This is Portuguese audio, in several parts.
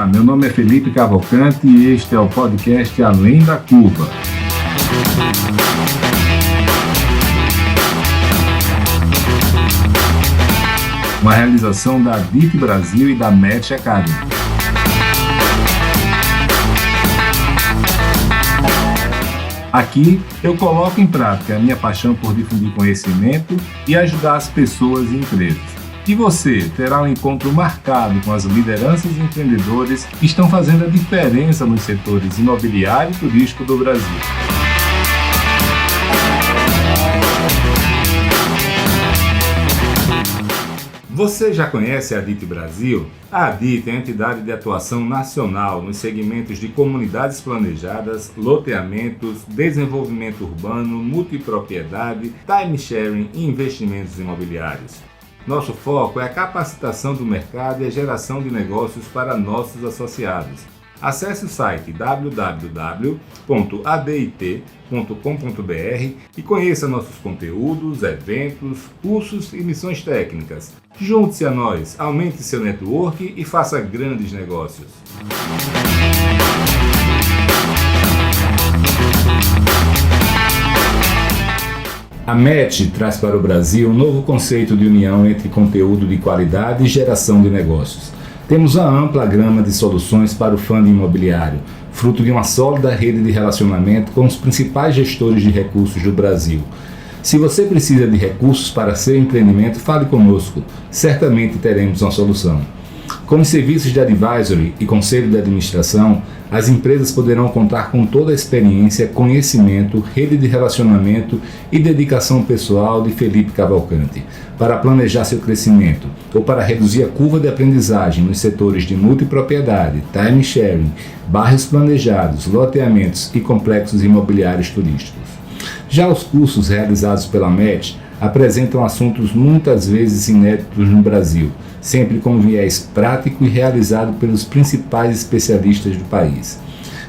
Olá, meu nome é Felipe Cavalcante e este é o podcast Além da Curva. Uma realização da DIT Brasil e da Match Academy. Aqui eu coloco em prática a minha paixão por difundir conhecimento e ajudar as pessoas e empresas. E você terá um encontro marcado com as lideranças e empreendedores que estão fazendo a diferença nos setores imobiliário e turístico do Brasil. Você já conhece a DIT Brasil? A DIT é a entidade de atuação nacional nos segmentos de comunidades planejadas, loteamentos, desenvolvimento urbano, multipropriedade, time-sharing e investimentos imobiliários. Nosso foco é a capacitação do mercado e a geração de negócios para nossos associados. Acesse o site www.adit.com.br e conheça nossos conteúdos, eventos, cursos e missões técnicas. Junte-se a nós, aumente seu network e faça grandes negócios. A Match traz para o Brasil um novo conceito de união entre conteúdo de qualidade e geração de negócios. Temos uma ampla gama de soluções para o fundo imobiliário, fruto de uma sólida rede de relacionamento com os principais gestores de recursos do Brasil. Se você precisa de recursos para seu empreendimento, fale conosco, certamente teremos uma solução. Com os serviços de advisory e conselho de administração, as empresas poderão contar com toda a experiência, conhecimento, rede de relacionamento e dedicação pessoal de Felipe Cavalcante para planejar seu crescimento ou para reduzir a curva de aprendizagem nos setores de multipropriedade, time sharing, bairros planejados, loteamentos e complexos imobiliários turísticos. Já os cursos realizados pela Match apresentam assuntos muitas vezes inéditos no Brasil, sempre com viés prático e realizado pelos principais especialistas do país.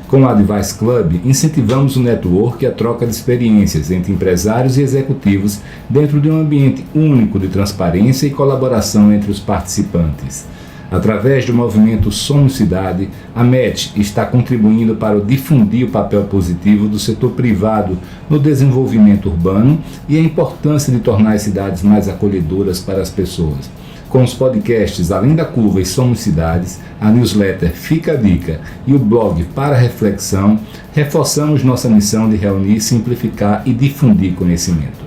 Com o Advice Club, incentivamos o network e a troca de experiências entre empresários e executivos dentro de um ambiente único de transparência e colaboração entre os participantes. Através do movimento Somos Cidade, a Match está contribuindo para difundir o papel positivo do setor privado no desenvolvimento urbano e a importância de tornar as cidades mais acolhedoras para as pessoas. Com os podcasts Além da Curva e Somos Cidades, a newsletter Fica a Dica e o blog Para Reflexão, reforçamos nossa missão de reunir, simplificar e difundir conhecimento.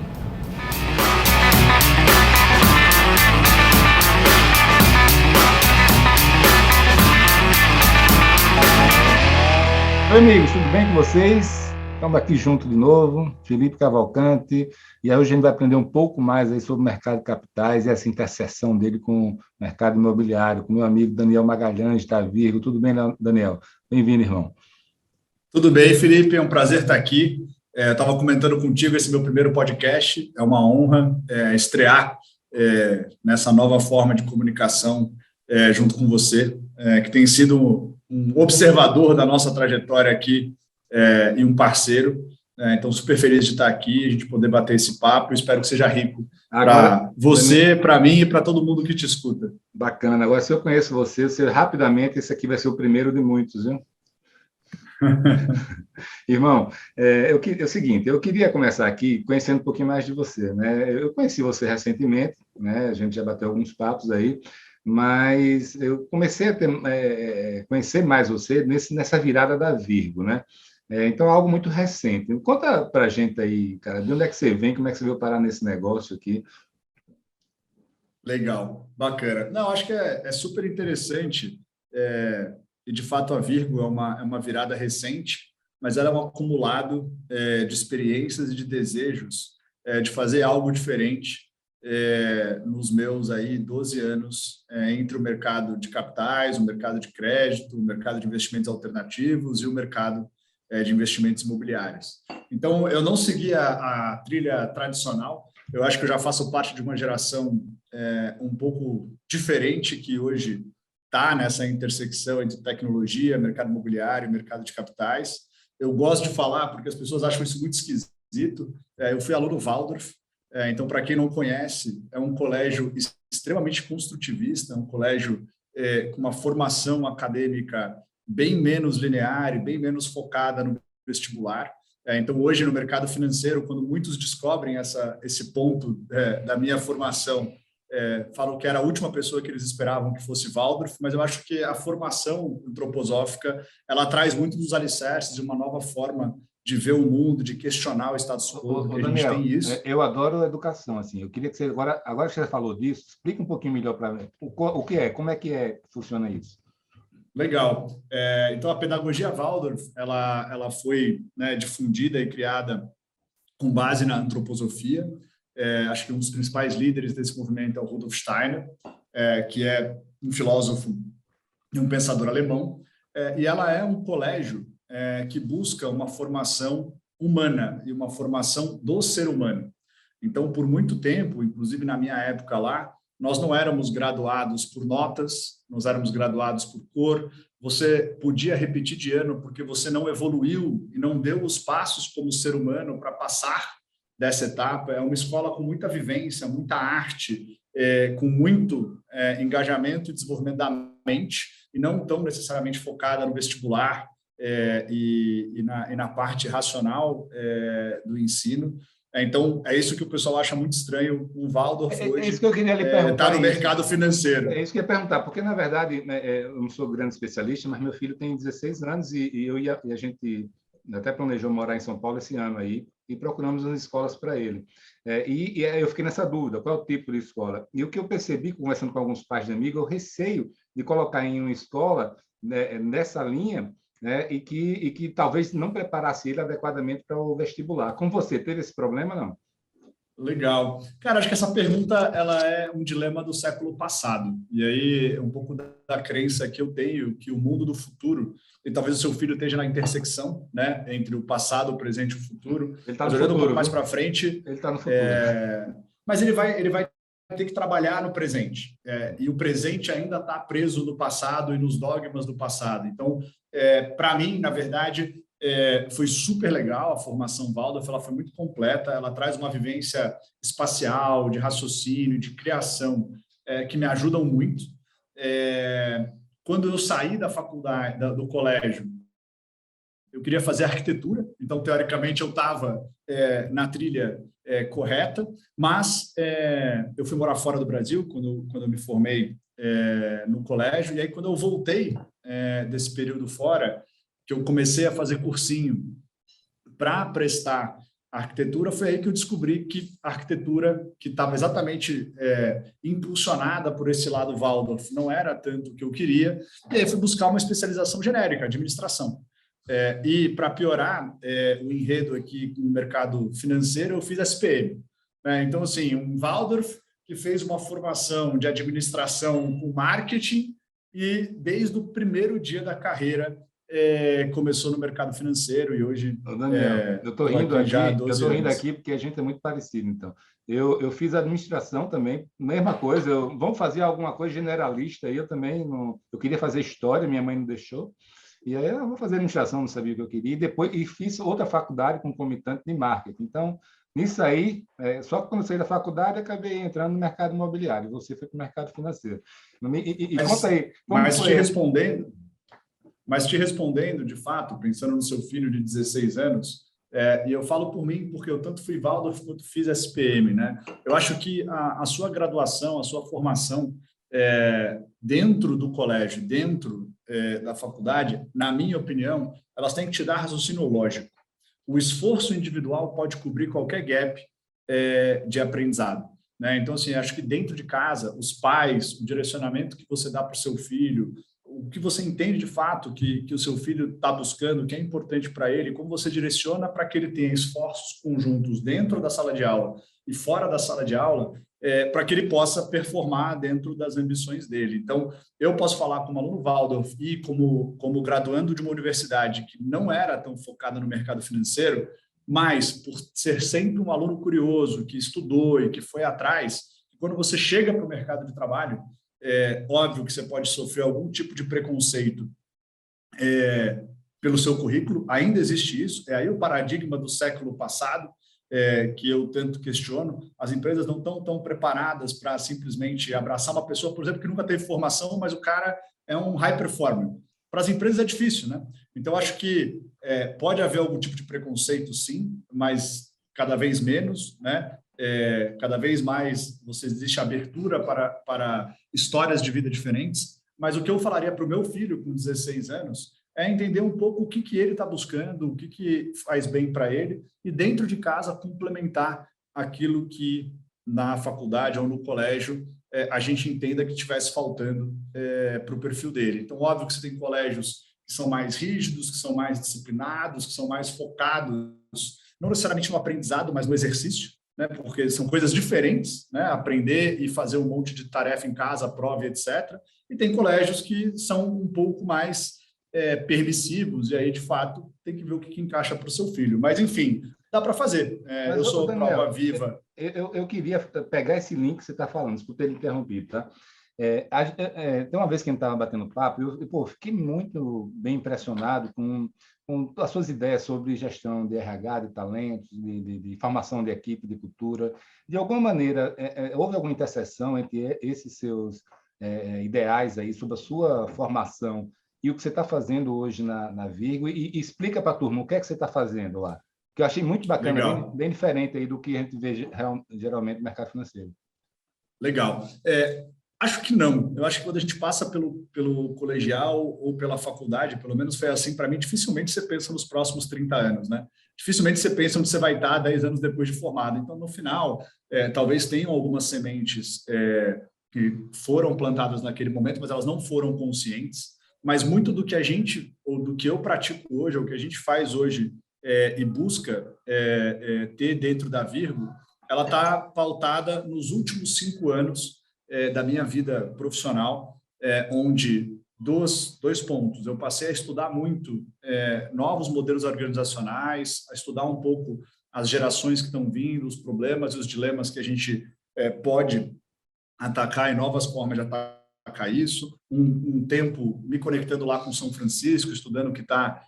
Oi, amigos, tudo bem com vocês? Estamos aqui junto de novo, Felipe Cavalcante, e aí hoje a gente vai aprender um pouco mais aí sobre o mercado de capitais e essa interseção dele com o mercado imobiliário, com meu amigo Daniel Magalhães, da Virgo. Tudo bem, Daniel? Bem-vindo, irmão. Tudo bem, Felipe, é um prazer estar aqui. Eu estava comentando contigo esse meu primeiro podcast, é uma honra estrear nessa nova forma de comunicação junto com você, que tem sido um observador da nossa trajetória aqui e um parceiro. Então, super feliz de estar aqui, a gente poder bater esse papo. Espero que seja rico para você, para mim e para todo mundo que te escuta. Bacana. Agora, se eu conheço você rapidamente, esse aqui vai ser o primeiro de muitos, viu? Irmão, é o seguinte, eu queria começar aqui conhecendo um pouquinho mais de você, né? Eu conheci você recentemente, né? A gente já bateu alguns papos aí, mas eu comecei a conhecer mais você nessa virada da Virgo, né? Então, é algo muito recente. Conta para a gente aí, cara, de onde é que você vem, como é que você veio parar nesse negócio aqui? Legal, bacana. Não, acho que é super interessante, e de fato a Virgo é uma virada recente, mas ela é um acumulado de experiências e de desejos de fazer algo diferente nos meus aí 12 anos entre o mercado de capitais, o mercado de crédito, o mercado de investimentos alternativos e o mercado de investimentos imobiliários. Então, eu não segui a trilha tradicional. Eu acho que eu já faço parte de uma geração um pouco diferente, que hoje está nessa intersecção entre tecnologia, mercado imobiliário e mercado de capitais. Eu gosto de falar porque as pessoas acham isso muito esquisito. Eu fui aluno Waldorf, então, para quem não conhece, é um colégio extremamente construtivista, é um colégio com uma formação acadêmica bem menos linear e bem menos focada no vestibular. Então, hoje, no mercado financeiro, quando muitos descobrem esse ponto da minha formação, falam que era a última pessoa que eles esperavam que fosse Waldorf, mas eu acho que a formação antroposófica ela traz muito dos alicerces de uma nova forma de ver o mundo, de questionar o status quo, que a gente tem isso. Eu adoro a educação, assim. Eu queria que você, agora que você falou disso, explica um pouquinho melhor para mim. O que é, como é que funciona isso? Legal. Então, a pedagogia Waldorf, ela foi, né, difundida e criada com base na antroposofia. Acho que um dos principais líderes desse movimento é o Rudolf Steiner, que é um filósofo e um pensador alemão. E ela é um colégio que busca uma formação humana e uma formação do ser humano. Então, por muito tempo, inclusive na minha época lá, nós não éramos graduados por notas, nós éramos graduados por cor. Você podia repetir de ano porque você não evoluiu e não deu os passos como ser humano para passar dessa etapa. É uma escola com muita vivência, muita arte, com muito engajamento e desenvolvimento da mente, e não tão necessariamente focada no vestibular e na parte racional do ensino. Então, é isso que o pessoal acha muito estranho. O Waldorf hoje é isso que eu queria lhe perguntar, está no mercado financeiro. É isso que eu ia perguntar, porque, na verdade, eu não sou grande especialista, mas meu filho tem 16 anos e a gente até planejou morar em São Paulo esse ano aí e procuramos as escolas para ele. E eu fiquei nessa dúvida, qual é o tipo de escola? E o que eu percebi, conversando com alguns pais de amigos, é o receio de colocar em uma escola, né, nessa linha, né, e que talvez não preparasse ele adequadamente para o vestibular. Com você, teve esse problema, não? Legal. Cara, acho que essa pergunta ela é um dilema do século passado. E aí, um pouco da crença que eu tenho, que o mundo do futuro, e talvez o seu filho esteja na intersecção, né, entre o passado, o presente e o futuro. Ele está no futuro, um pouco mais para frente. Ele está no futuro. Mas ele vai ter que trabalhar no presente. E o presente ainda está preso no passado e nos dogmas do passado. Então, para mim, na verdade, foi super legal a formação Waldorf, ela foi muito completa, ela traz uma vivência espacial, de raciocínio, de criação, que me ajudam muito. Quando eu saí da faculdade, do colégio, eu queria fazer arquitetura, então, teoricamente, eu estava na trilha correta, mas eu fui morar fora do Brasil quando eu me formei no colégio, e aí, quando eu voltei desse período fora, que eu comecei a fazer cursinho para prestar arquitetura, foi aí que eu descobri que a arquitetura, que estava exatamente impulsionada por esse lado Waldorf, não era tanto o que eu queria, e aí fui buscar uma especialização genérica, administração. E, para piorar o enredo aqui no mercado financeiro, eu fiz SPM. Então, assim, um Waldorf que fez uma formação de administração com marketing e, desde o primeiro dia da carreira, começou no mercado financeiro e hoje... Daniel, eu estou rindo aqui porque a gente é muito parecido, então. Eu fiz administração também, mesma coisa, vamos fazer alguma coisa generalista, aí eu também não... Eu queria fazer história, minha mãe não deixou, e aí eu vou fazer administração, não sabia o que eu queria, e fiz outra faculdade concomitante de marketing. Então, nisso aí, só que quando eu saí da faculdade, acabei entrando no mercado imobiliário, você foi para o mercado financeiro. Conta aí, Mas te respondendo, de fato, pensando no seu filho de 16 anos, e eu falo por mim, porque eu tanto fui Waldorf quanto fiz SPM, né? Eu acho que a sua graduação, a sua formação dentro do colégio, dentro da faculdade, na minha opinião, elas têm que te dar raciocínio lógico. O esforço individual pode cobrir qualquer gap de aprendizado, né? Então, assim, acho que dentro de casa, os pais, o direcionamento que você dá para o seu filho, o que você entende de fato que o seu filho está buscando, que é importante para ele, como você direciona para que ele tenha esforços conjuntos dentro da sala de aula e fora da sala de aula, para que ele possa performar dentro das ambições dele. Então, eu posso falar como aluno Waldorf e como graduando de uma universidade que não era tão focada no mercado financeiro, mas por ser sempre um aluno curioso, que estudou e que foi atrás, quando você chega para o mercado de trabalho, óbvio que você pode sofrer algum tipo de preconceito pelo seu currículo, ainda existe isso, aí o paradigma do século passado, que eu tanto questiono. As empresas não estão tão preparadas para simplesmente abraçar uma pessoa, por exemplo, que nunca teve formação, mas o cara é um high performer. Para as empresas é difícil, né? Então, acho que pode haver algum tipo de preconceito, sim, mas cada vez menos, né? Cada vez mais existe abertura para histórias de vida diferentes. Mas o que eu falaria para o meu filho com 16 anos é entender um pouco o que ele está buscando, o que faz bem para ele, e dentro de casa complementar aquilo que na faculdade ou no colégio a gente entenda que estivesse faltando para o perfil dele. Então, óbvio que você tem colégios que são mais rígidos, que são mais disciplinados, que são mais focados, não necessariamente no aprendizado, mas no exercício, né? Porque são coisas diferentes, né? Aprender e fazer um monte de tarefa em casa, prova, etc. E tem colégios que são um pouco mais permissivos, e aí, de fato, tem que ver o que encaixa para o seu filho. Mas, enfim, dá para fazer. Eu sou Daniel, prova viva. Eu queria pegar esse link que você está falando, desculpa ter interrompido, tá? Tem uma vez que a gente estava batendo papo, eu fiquei muito bem impressionado com as suas ideias sobre gestão de RH, de talentos, de formação de equipe, de cultura. De alguma maneira, houve alguma interseção entre esses seus ideais aí, sobre a sua formação e o que você está fazendo hoje na Virgo, e explica para a turma o que é que você está fazendo lá, que eu achei muito bacana, bem diferente aí do que a gente vê geralmente no mercado financeiro. Legal. Acho que não. Eu acho que quando a gente passa pelo colegial ou pela faculdade, pelo menos foi assim para mim, dificilmente você pensa nos próximos 30 anos, né? Dificilmente você pensa onde você vai estar 10 anos depois de formado. Então, no final, talvez tenham algumas sementes que foram plantadas naquele momento, mas elas não foram conscientes. Mas muito do que a gente, ou do que eu pratico hoje, ou o que a gente faz hoje e busca ter dentro da Virgo, ela está pautada nos últimos 5 anos da minha vida profissional, onde dois pontos. Eu passei a estudar muito novos modelos organizacionais, a estudar um pouco as gerações que estão vindo, os problemas e os dilemas que a gente pode atacar e novas formas de atacar isso. Um tempo me conectando lá com São Francisco, estudando o que está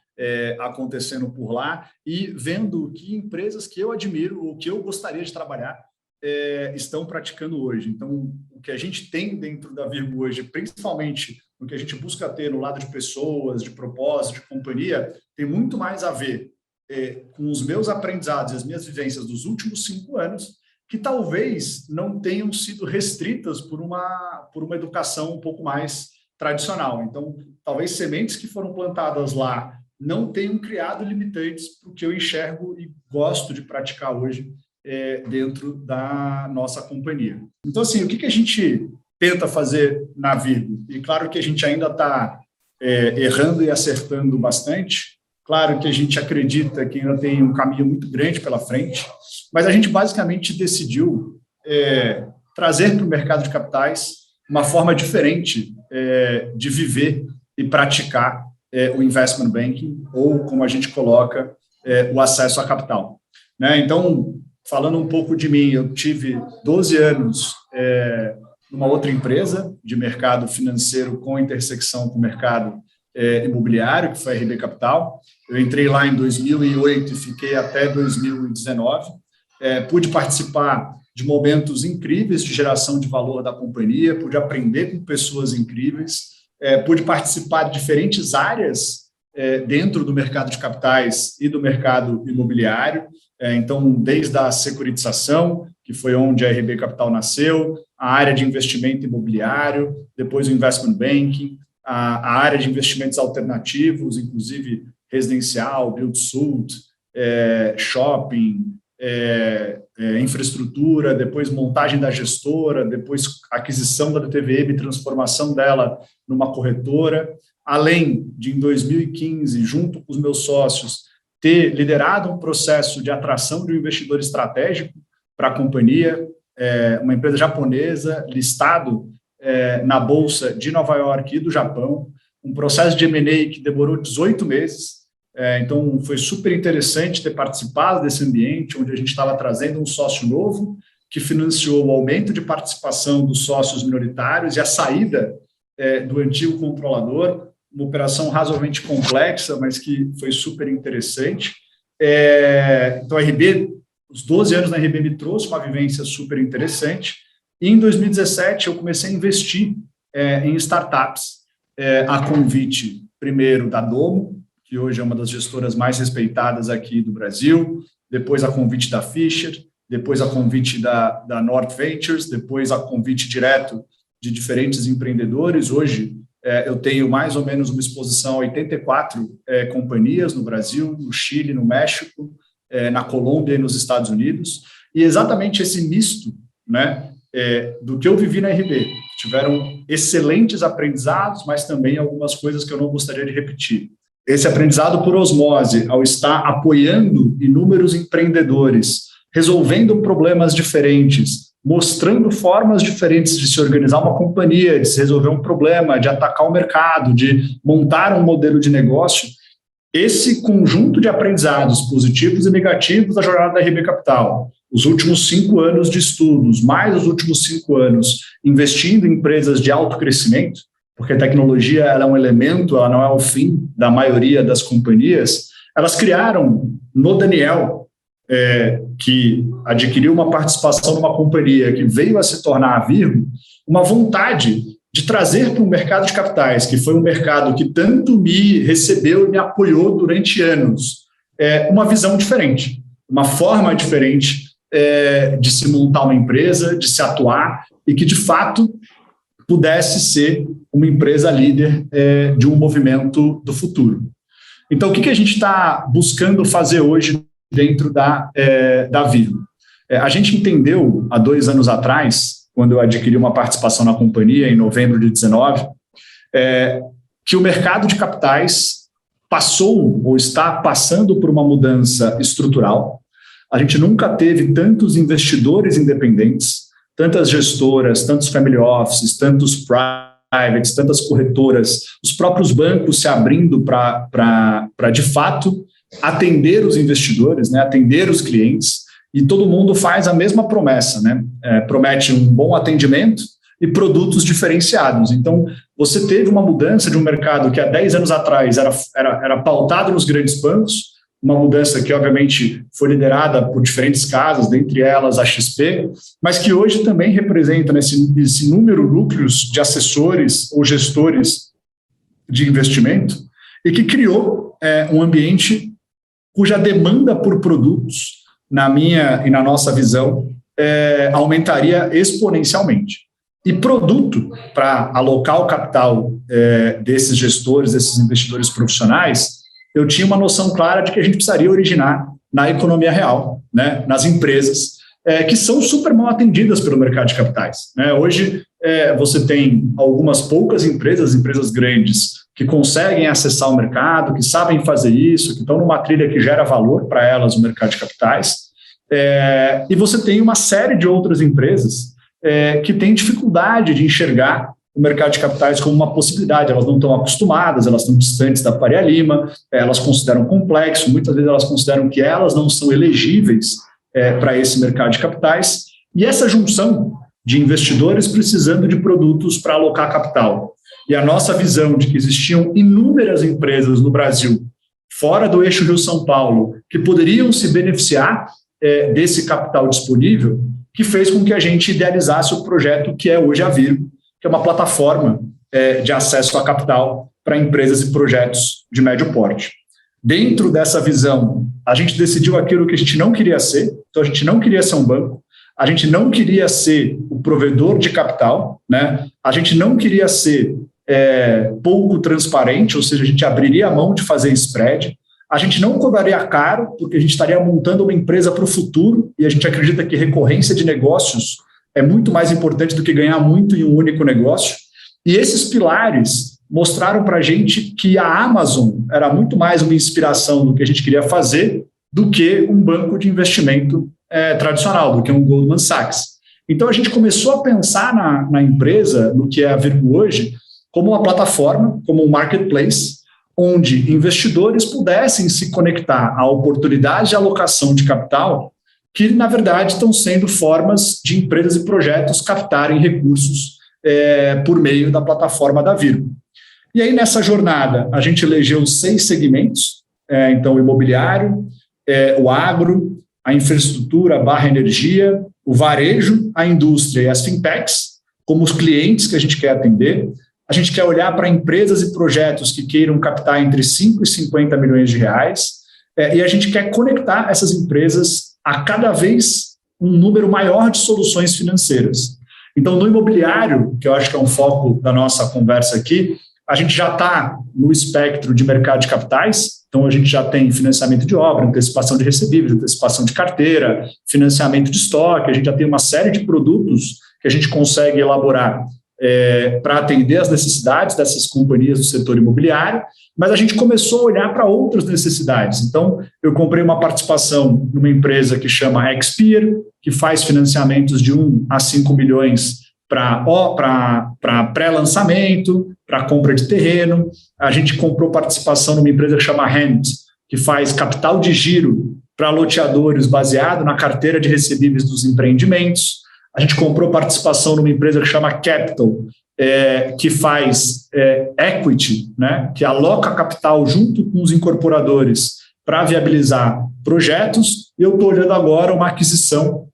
acontecendo por lá e vendo que empresas que eu admiro ou que eu gostaria de trabalhar estão praticando hoje. Então, o que a gente tem dentro da Virgo hoje, principalmente o que a gente busca ter no lado de pessoas, de propósito, de companhia, tem muito mais a ver com os meus aprendizados e as minhas vivências dos últimos 5 anos, que talvez não tenham sido restritas por uma educação um pouco mais tradicional. Então, talvez sementes que foram plantadas lá não tenham criado limitantes para o que eu enxergo e gosto de praticar hoje dentro da nossa companhia. Então, assim, o que a gente tenta fazer na Virgo? E claro que a gente ainda está errando e acertando bastante. Claro que a gente acredita que ainda tem um caminho muito grande pela frente, mas a gente basicamente decidiu trazer para o mercado de capitais uma forma diferente de viver e praticar o investment banking, ou, como a gente coloca, o acesso a capital, né? Então, falando um pouco de mim, eu tive 12 anos numa outra empresa de mercado financeiro com intersecção com o mercado imobiliário, que foi a RB Capital. Eu entrei lá em 2008 e fiquei até 2019. Pude participar de momentos incríveis de geração de valor da companhia, pude aprender com pessoas incríveis, pude participar de diferentes áreas dentro do mercado de capitais e do mercado imobiliário. Então, desde a securitização, que foi onde a RB Capital nasceu, a área de investimento imobiliário, depois o investment banking, a área de investimentos alternativos, inclusive residencial, build-to-suit, shopping, infraestrutura, depois montagem da gestora, depois aquisição da DTVM, transformação dela numa corretora, além de, em 2015, junto com os meus sócios, ter liderado um processo de atração de um investidor estratégico para a companhia, uma empresa japonesa, listado na Bolsa de Nova York e do Japão, um processo de M&A que demorou 18 meses, então foi super interessante ter participado desse ambiente, onde a gente estava trazendo um sócio novo, que financiou o aumento de participação dos sócios minoritários e a saída do antigo controlador, uma operação razoavelmente complexa, mas que foi super interessante. Então, a RB os 12 anos na RB me trouxe uma vivência super interessante, e em 2017 eu comecei a investir em startups, a convite, primeiro, da Domo, que hoje é uma das gestoras mais respeitadas aqui do Brasil, depois a convite da Fisher, depois a convite da North Ventures, depois a convite direto de diferentes empreendedores. Hoje, eu tenho mais ou menos uma exposição a 84 companhias no Brasil, no Chile, no México, na Colômbia e nos Estados Unidos. E exatamente esse misto, né, do que eu vivi na RB. Tiveram excelentes aprendizados, mas também algumas coisas que eu não gostaria de repetir. Esse aprendizado por osmose, ao estar apoiando inúmeros empreendedores, resolvendo problemas diferentes, mostrando formas diferentes de se organizar uma companhia, de se resolver um problema, de atacar o mercado, de montar um modelo de negócio, esse conjunto de aprendizados positivos e negativos da jornada da RB Capital, os últimos 5 anos de estudos, mais os últimos 5 anos investindo em empresas de alto crescimento, porque a tecnologia ela é um elemento, ela não é o fim da maioria das companhias, elas criaram no Daniel, que adquiriu uma participação numa companhia que veio a se tornar a Virgo, uma vontade de trazer para o mercado de capitais, que foi um mercado que tanto me recebeu e me apoiou durante anos, uma visão diferente, uma forma diferente de se montar uma empresa, de se atuar, e que, de fato, pudesse ser uma empresa líder de um movimento do futuro. Então, o que a gente está buscando fazer hoje dentro da Virgo? A gente entendeu, há 2 anos atrás, quando eu adquiri uma participação na companhia, em novembro de 2019, que o mercado de capitais passou ou está passando por uma mudança estrutural. A gente nunca teve tantos investidores independentes, tantas gestoras, tantos family offices, tantos privates, tantas corretoras, os próprios bancos se abrindo para de fato, atender os investidores, né, atender os clientes, e todo mundo faz a mesma promessa, né? Promete um bom atendimento e produtos diferenciados. Então, você teve uma mudança de um mercado que há 10 anos atrás era pautado nos grandes bancos, uma mudança que, obviamente, foi liderada por diferentes casas, dentre elas a XP, mas que hoje também representa esse número núcleos de assessores ou gestores de investimento, e que criou um ambiente cuja demanda por produtos, na minha e na nossa visão, aumentaria exponencialmente. E produto para alocar o capital desses gestores, desses investidores profissionais, eu tinha uma noção clara de que a gente precisaria originar na economia real, né, nas empresas, que são super mal atendidas pelo mercado de capitais. Né? Hoje, você tem algumas poucas empresas grandes, que conseguem acessar o mercado, que sabem fazer isso, que estão numa trilha que gera valor para elas no mercado de capitais, e você tem uma série de outras empresas que têm dificuldade de enxergar o mercado de capitais como uma possibilidade. Elas não estão acostumadas, elas estão distantes da Faria Lima, elas consideram complexo, muitas vezes elas consideram que elas não são elegíveis para esse mercado de capitais, e essa junção de investidores precisando de produtos para alocar capital, e a nossa visão de que existiam inúmeras empresas no Brasil, fora do eixo Rio-São Paulo, que poderiam se beneficiar desse capital disponível, que fez com que a gente idealizasse o projeto que é hoje a Virgo, que é uma plataforma de acesso a capital para empresas e projetos de médio porte. Dentro dessa visão, a gente decidiu aquilo que a gente não queria ser, então a gente não queria ser um banco, a gente não queria ser o provedor de capital, né? A gente não queria ser pouco transparente, ou seja, a gente abriria a mão de fazer spread, a gente não cobraria caro, porque a gente estaria montando uma empresa para o futuro, e a gente acredita que recorrência de negócios é muito mais importante do que ganhar muito em um único negócio. E esses pilares mostraram para a gente que a Amazon era muito mais uma inspiração do que a gente queria fazer do que um banco de investimento tradicional, do que um Goldman Sachs. Então, a gente começou a pensar na empresa, no que é a Virgo hoje, como uma plataforma, como um marketplace, onde investidores pudessem se conectar a oportunidades de alocação de capital que, na verdade, estão sendo formas de empresas e projetos captarem recursos por meio da plataforma da Virgo. E aí, nessa jornada, a gente elegeu 6 segmentos, então, o imobiliário, o agro, a infraestrutura / energia, o varejo, a indústria e as fintechs, como os clientes que a gente quer atender. A gente quer olhar para empresas e projetos que queiram captar entre 5 e 50 milhões de reais, e a gente quer conectar essas empresas a cada vez um número maior de soluções financeiras. Então, no imobiliário, que eu acho que é um foco da nossa conversa aqui, a gente já está no espectro de mercado de capitais, então a gente já tem financiamento de obra, antecipação de recebíveis, antecipação de carteira, financiamento de estoque, a gente já tem uma série de produtos que a gente consegue elaborar para atender as necessidades dessas companhias do setor imobiliário, mas a gente começou a olhar para outras necessidades. Então, eu comprei uma participação numa empresa que chama Expeer, que faz financiamentos de 1 a 5 milhões para pré-lançamento, para compra de terreno. A gente comprou participação numa empresa que chama Hand, que faz capital de giro para loteadores baseado na carteira de recebíveis dos empreendimentos. A gente comprou participação numa empresa que chama Capital, que faz equity, né, que aloca capital junto com os incorporadores para viabilizar projetos. E eu estou olhando agora uma aquisição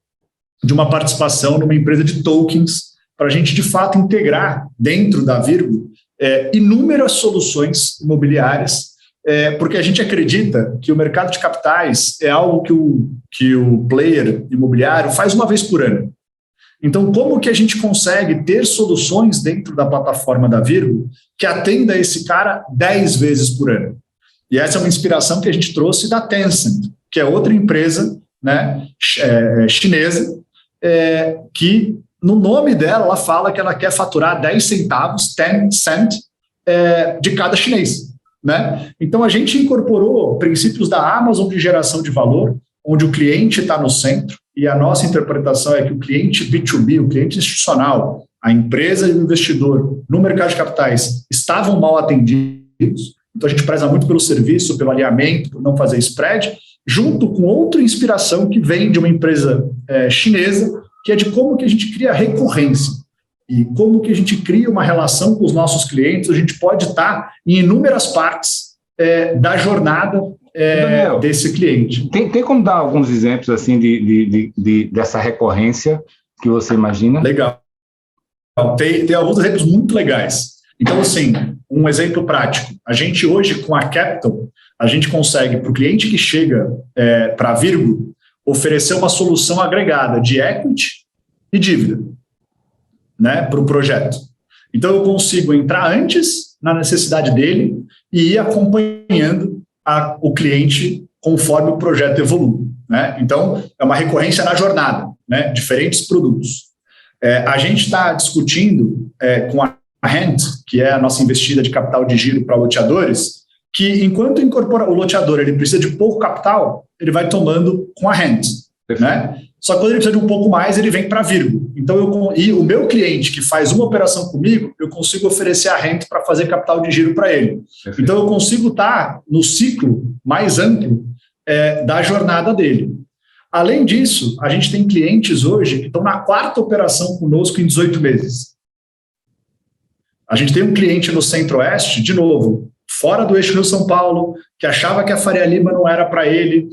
de uma participação numa empresa de tokens para a gente, de fato, integrar dentro da Virgo inúmeras soluções imobiliárias, porque a gente acredita que o mercado de capitais é algo que o player imobiliário faz uma vez por ano. Então, como que a gente consegue ter soluções dentro da plataforma da Virgo que atenda esse cara 10 vezes por ano? E essa é uma inspiração que a gente trouxe da Tencent, que é outra empresa, né, chinesa, que no nome dela ela fala que ela quer faturar 10 centavos, 10 cent, de cada chinês. Né? Então, a gente incorporou princípios da Amazon de geração de valor, onde o cliente está no centro, e a nossa interpretação é que o cliente B2B, o cliente institucional, a empresa e o investidor no mercado de capitais estavam mal atendidos. Então, a gente preza muito pelo serviço, pelo alinhamento, por não fazer spread, junto com outra inspiração que vem de uma empresa chinesa, que é de como que a gente cria recorrência. E como que a gente cria uma relação com os nossos clientes, a gente pode estar em inúmeras partes da jornada Daniel, desse cliente. Tem como dar alguns exemplos assim dessa recorrência que você imagina? Legal. Tem alguns exemplos muito legais. Então, assim, um exemplo prático. A gente hoje, com a Capital, a gente consegue, para o cliente que chega para a Virgo, oferecer uma solução agregada de equity e dívida, né, para o projeto. Então, eu consigo entrar antes na necessidade dele e ir acompanhando o cliente conforme o projeto evolui. Né? Então, é uma recorrência na jornada, né? Diferentes produtos. A gente está discutindo com a Hand, que é a nossa investida de capital de giro para loteadores, que enquanto incorpora o loteador, ele precisa de pouco capital, ele vai tomando com a Hand. Né? Só que quando ele precisa de um pouco mais, ele vem para a Virgo. Então, e o meu cliente que faz uma operação comigo, eu consigo oferecer a renda para fazer capital de giro para ele. Perfeito. Então, eu consigo estar no ciclo mais amplo da jornada dele. Além disso, a gente tem clientes hoje que estão na 4ª operação conosco em 18 meses. A gente tem um cliente no Centro-Oeste, de novo, fora do eixo Rio-São Paulo, que achava que a Faria Lima não era para ele,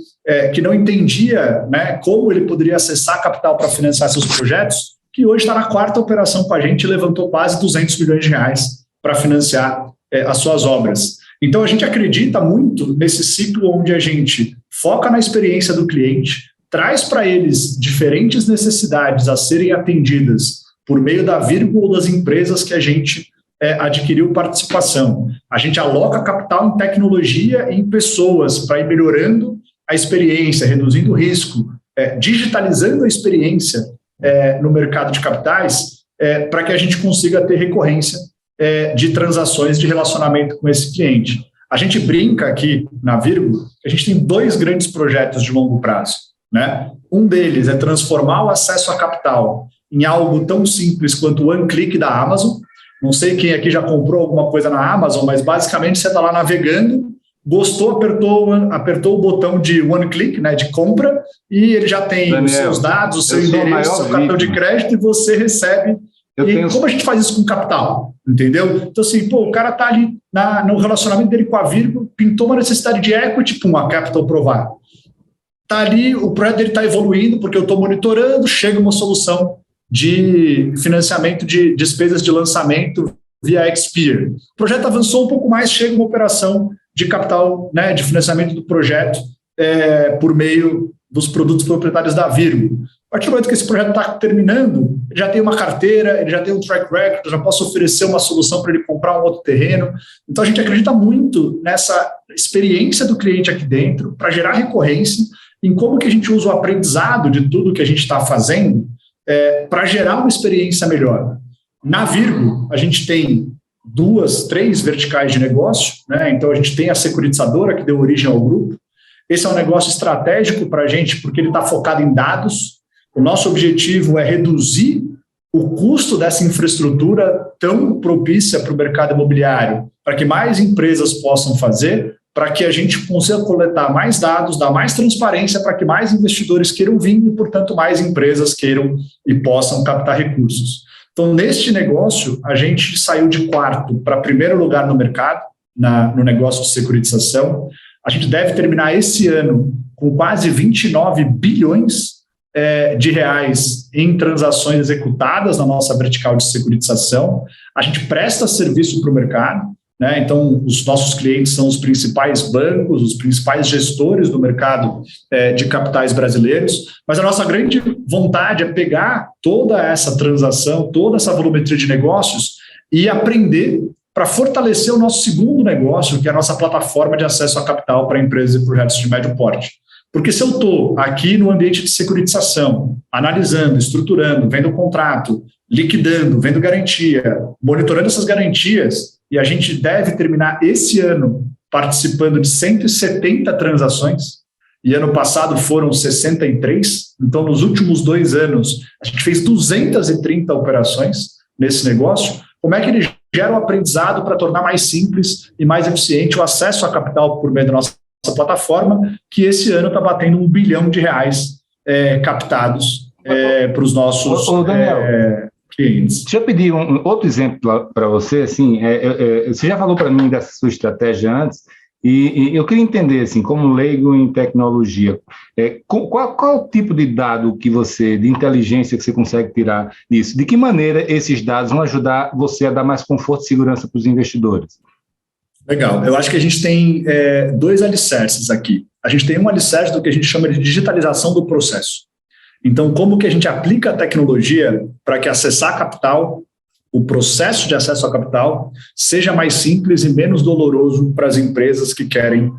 que não entendia, né, como ele poderia acessar capital para financiar seus projetos, que hoje está na 4ª operação com a gente e levantou quase 200 milhões de reais para financiar as suas obras. Então, a gente acredita muito nesse ciclo onde a gente foca na experiência do cliente, traz para eles diferentes necessidades a serem atendidas por meio da Virgo ou das empresas que a gente adquiriu participação. A gente aloca capital em tecnologia e em pessoas para ir melhorando a experiência, reduzindo o risco, digitalizando a experiência no mercado de capitais, para que a gente consiga ter recorrência de transações de relacionamento com esse cliente. A gente brinca aqui na Virgo, a gente tem 2 grandes projetos de longo prazo. Né? Um deles é transformar o acesso a capital em algo tão simples quanto o One Click da Amazon. Não sei quem aqui já comprou alguma coisa na Amazon, mas basicamente você está lá navegando, gostou, apertou o botão de one click, né, de compra, e ele já tem os seus dados, o seu endereço, o seu cartão de crédito, e você recebe. Como a gente faz isso com capital? Entendeu? Então, assim, o cara está ali no relacionamento dele com a Virgo, pintou uma necessidade de equity, a Capital provar. está ali, o projeto dele está evoluindo, porque eu estou monitorando, chega uma solução de financiamento de despesas de lançamento via Expire. O projeto avançou um pouco mais, chega uma operação de capital, né, de financiamento do projeto por meio dos produtos proprietários da Virgo. A partir do momento que esse projeto está terminando, ele já tem uma carteira, ele já tem um track record, eu já posso oferecer uma solução para ele comprar um outro terreno. Então, a gente acredita muito nessa experiência do cliente aqui dentro para gerar recorrência, em como que a gente usa o aprendizado de tudo que a gente está fazendo para gerar uma experiência melhor. Na Virgo, a gente tem 2, 3 verticais de negócio, né? Então, a gente tem a securitizadora, que deu origem ao grupo. Esse é um negócio estratégico para a gente, porque ele está focado em dados. O nosso objetivo é reduzir o custo dessa infraestrutura tão propícia para o mercado imobiliário, para que mais empresas possam fazer, para que a gente consiga coletar mais dados, dar mais transparência, para que mais investidores queiram vir e, portanto, mais empresas queiram e possam captar recursos. Então, neste negócio, a gente saiu de quarto para primeiro lugar no mercado, no negócio de securitização. A gente deve terminar esse ano com quase 29 bilhões de reais em transações executadas na nossa vertical de securitização. A gente presta serviço para o mercado, né? Então, os nossos clientes são os principais bancos, os principais gestores do mercado de capitais brasileiros, mas a nossa grande vontade é pegar toda essa transação, toda essa volumetria de negócios e aprender para fortalecer o nosso segundo negócio, que é a nossa plataforma de acesso a capital para empresas e projetos de médio porte. Porque se eu estou aqui no ambiente de securitização, analisando, estruturando, vendo o contrato, liquidando, vendo garantia, monitorando essas garantias, e a gente deve terminar esse ano participando de 170 transações, e ano passado foram 63, então nos últimos 2 anos a gente fez 230 operações nesse negócio. Como é que ele gera um aprendizado para tornar mais simples e mais eficiente o acesso a capital por meio da nossa plataforma, que esse ano está batendo R$1 bilhão captados para os nossos clientes. Deixa eu pedir outro exemplo para você. Assim, você já falou para mim dessa sua estratégia antes, e eu queria entender, assim, como leigo em tecnologia, qual é o tipo de dado de inteligência que você consegue tirar disso? De que maneira esses dados vão ajudar você a dar mais conforto e segurança para os investidores? Legal. Eu acho que a gente tem 2 alicerces aqui. A gente tem um alicerce do que a gente chama de digitalização do processo. Então, como que a gente aplica a tecnologia para que acessar capital, o processo de acesso a capital, seja mais simples e menos doloroso para as empresas que querem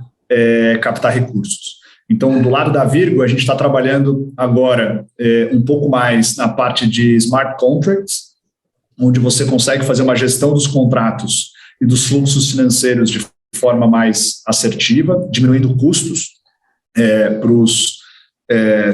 captar recursos. Então, do lado da Virgo, a gente está trabalhando agora um pouco mais na parte de smart contracts, onde você consegue fazer uma gestão dos contratos e dos fluxos financeiros de forma mais assertiva, diminuindo custos para os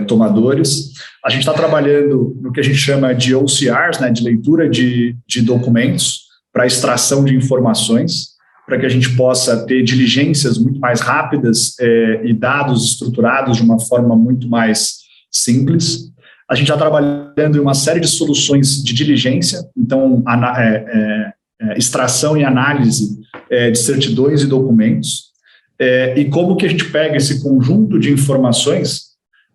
tomadores. A gente está trabalhando no que a gente chama de OCRs, né, de leitura de documentos para extração de informações, para que a gente possa ter diligências muito mais rápidas e dados estruturados de uma forma muito mais simples. A gente está trabalhando em uma série de soluções de diligência, então extração e análise de certidões e documentos, e como que a gente pega esse conjunto de informações,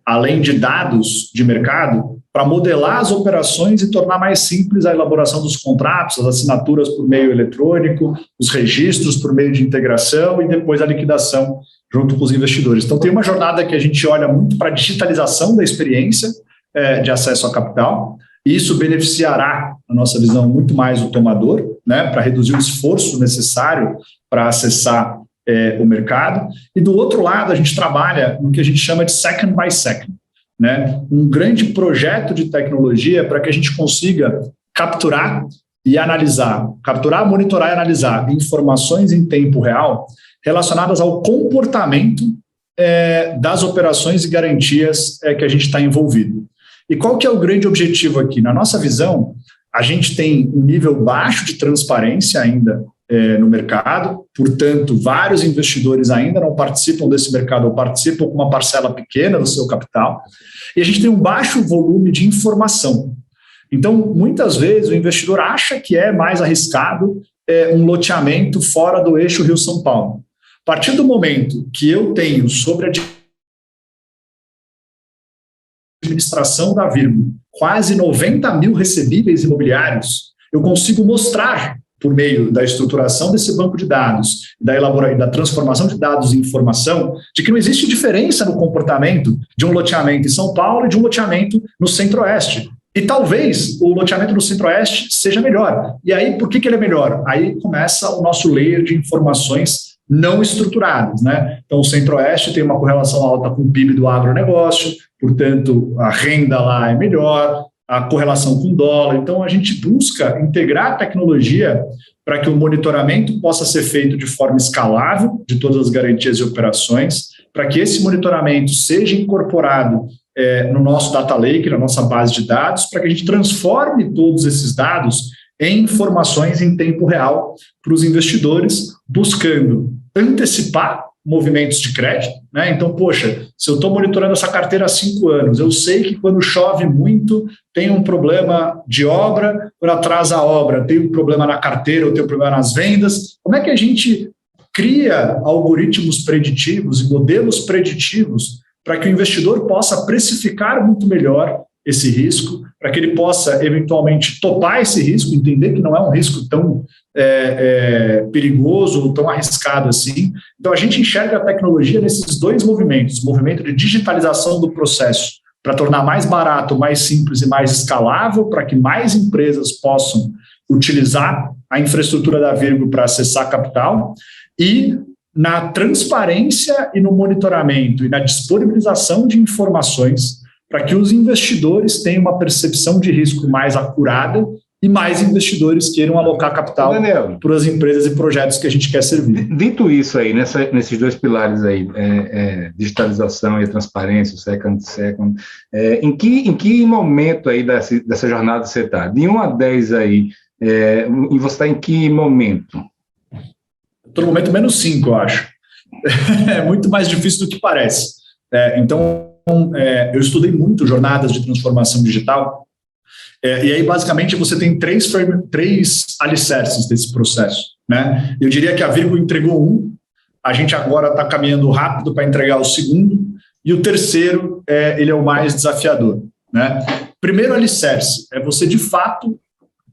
além de dados de mercado, para modelar as operações e tornar mais simples a elaboração dos contratos, as assinaturas por meio eletrônico, os registros por meio de integração e depois a liquidação junto com os investidores. Então, tem uma jornada que a gente olha muito para a digitalização da experiência de acesso a capital, e isso beneficiará, na nossa visão, muito mais o tomador, né, para reduzir o esforço necessário para acessar o mercado. E do outro lado, a gente trabalha no que a gente chama de second by second, né, um grande projeto de tecnologia para que a gente consiga capturar e analisar, monitorar e analisar informações em tempo real relacionadas ao comportamento das operações e garantias que a gente está envolvido. E qual que é o grande objetivo aqui? Na nossa visão, a gente tem um nível baixo de transparência ainda no mercado, portanto, vários investidores ainda não participam desse mercado ou participam com uma parcela pequena do seu capital, e a gente tem um baixo volume de informação. Então, muitas vezes, o investidor acha que é mais arriscado um loteamento fora do eixo Rio-São Paulo. A partir do momento que eu tenho sobre a administração da Virgo quase 90 mil recebíveis imobiliários, eu consigo mostrar, por meio da estruturação desse banco de dados, da transformação de dados em informação, de que não existe diferença no comportamento de um loteamento em São Paulo e de um loteamento no Centro-Oeste. E talvez o loteamento no Centro-Oeste seja melhor. E aí, por que ele é melhor? Aí começa o nosso layer de informações não estruturadas, né? Então, o Centro-Oeste tem uma correlação alta com o PIB do agronegócio, portanto, a renda lá é melhor, a correlação com o dólar. Então, a gente busca integrar a tecnologia para que o monitoramento possa ser feito de forma escalável, de todas as garantias e operações, para que esse monitoramento seja incorporado no nosso data lake, na nossa base de dados, para que a gente transforme todos esses dados em informações em tempo real para os investidores, buscando antecipar movimentos de crédito, né? Então, poxa, se eu estou monitorando essa carteira há 5 anos, eu sei que quando chove muito, tem um problema de obra, quando atrasa a obra, tem um problema na carteira, ou tem um problema nas vendas. Como é que a gente cria algoritmos preditivos e modelos preditivos para que o investidor possa precificar muito melhor esse risco, para que ele possa, eventualmente, topar esse risco, entender que não é um risco tão perigoso ou tão arriscado assim. Então, a gente enxerga a tecnologia nesses dois movimentos, o movimento de digitalização do processo, para tornar mais barato, mais simples e mais escalável, para que mais empresas possam utilizar a infraestrutura da Virgo para acessar capital, e na transparência e no monitoramento e na disponibilização de informações para que os investidores tenham uma percepção de risco mais acurada e mais investidores queiram alocar capital para as empresas e projetos que a gente quer servir. Dito isso aí, nesses dois pilares aí, digitalização e transparência, o second, em que momento aí dessa jornada você está? De 1 a 10 aí, e você está em que momento? Estou no momento menos 5, eu acho. É muito mais difícil do que parece. Então, eu estudei muito jornadas de transformação digital, e aí, basicamente, você tem três alicerces desse processo, né? Eu diria que a Virgo entregou um, a gente agora está caminhando rápido para entregar o segundo, e o terceiro, ele é o mais desafiador, né? Primeiro alicerce é você, de fato,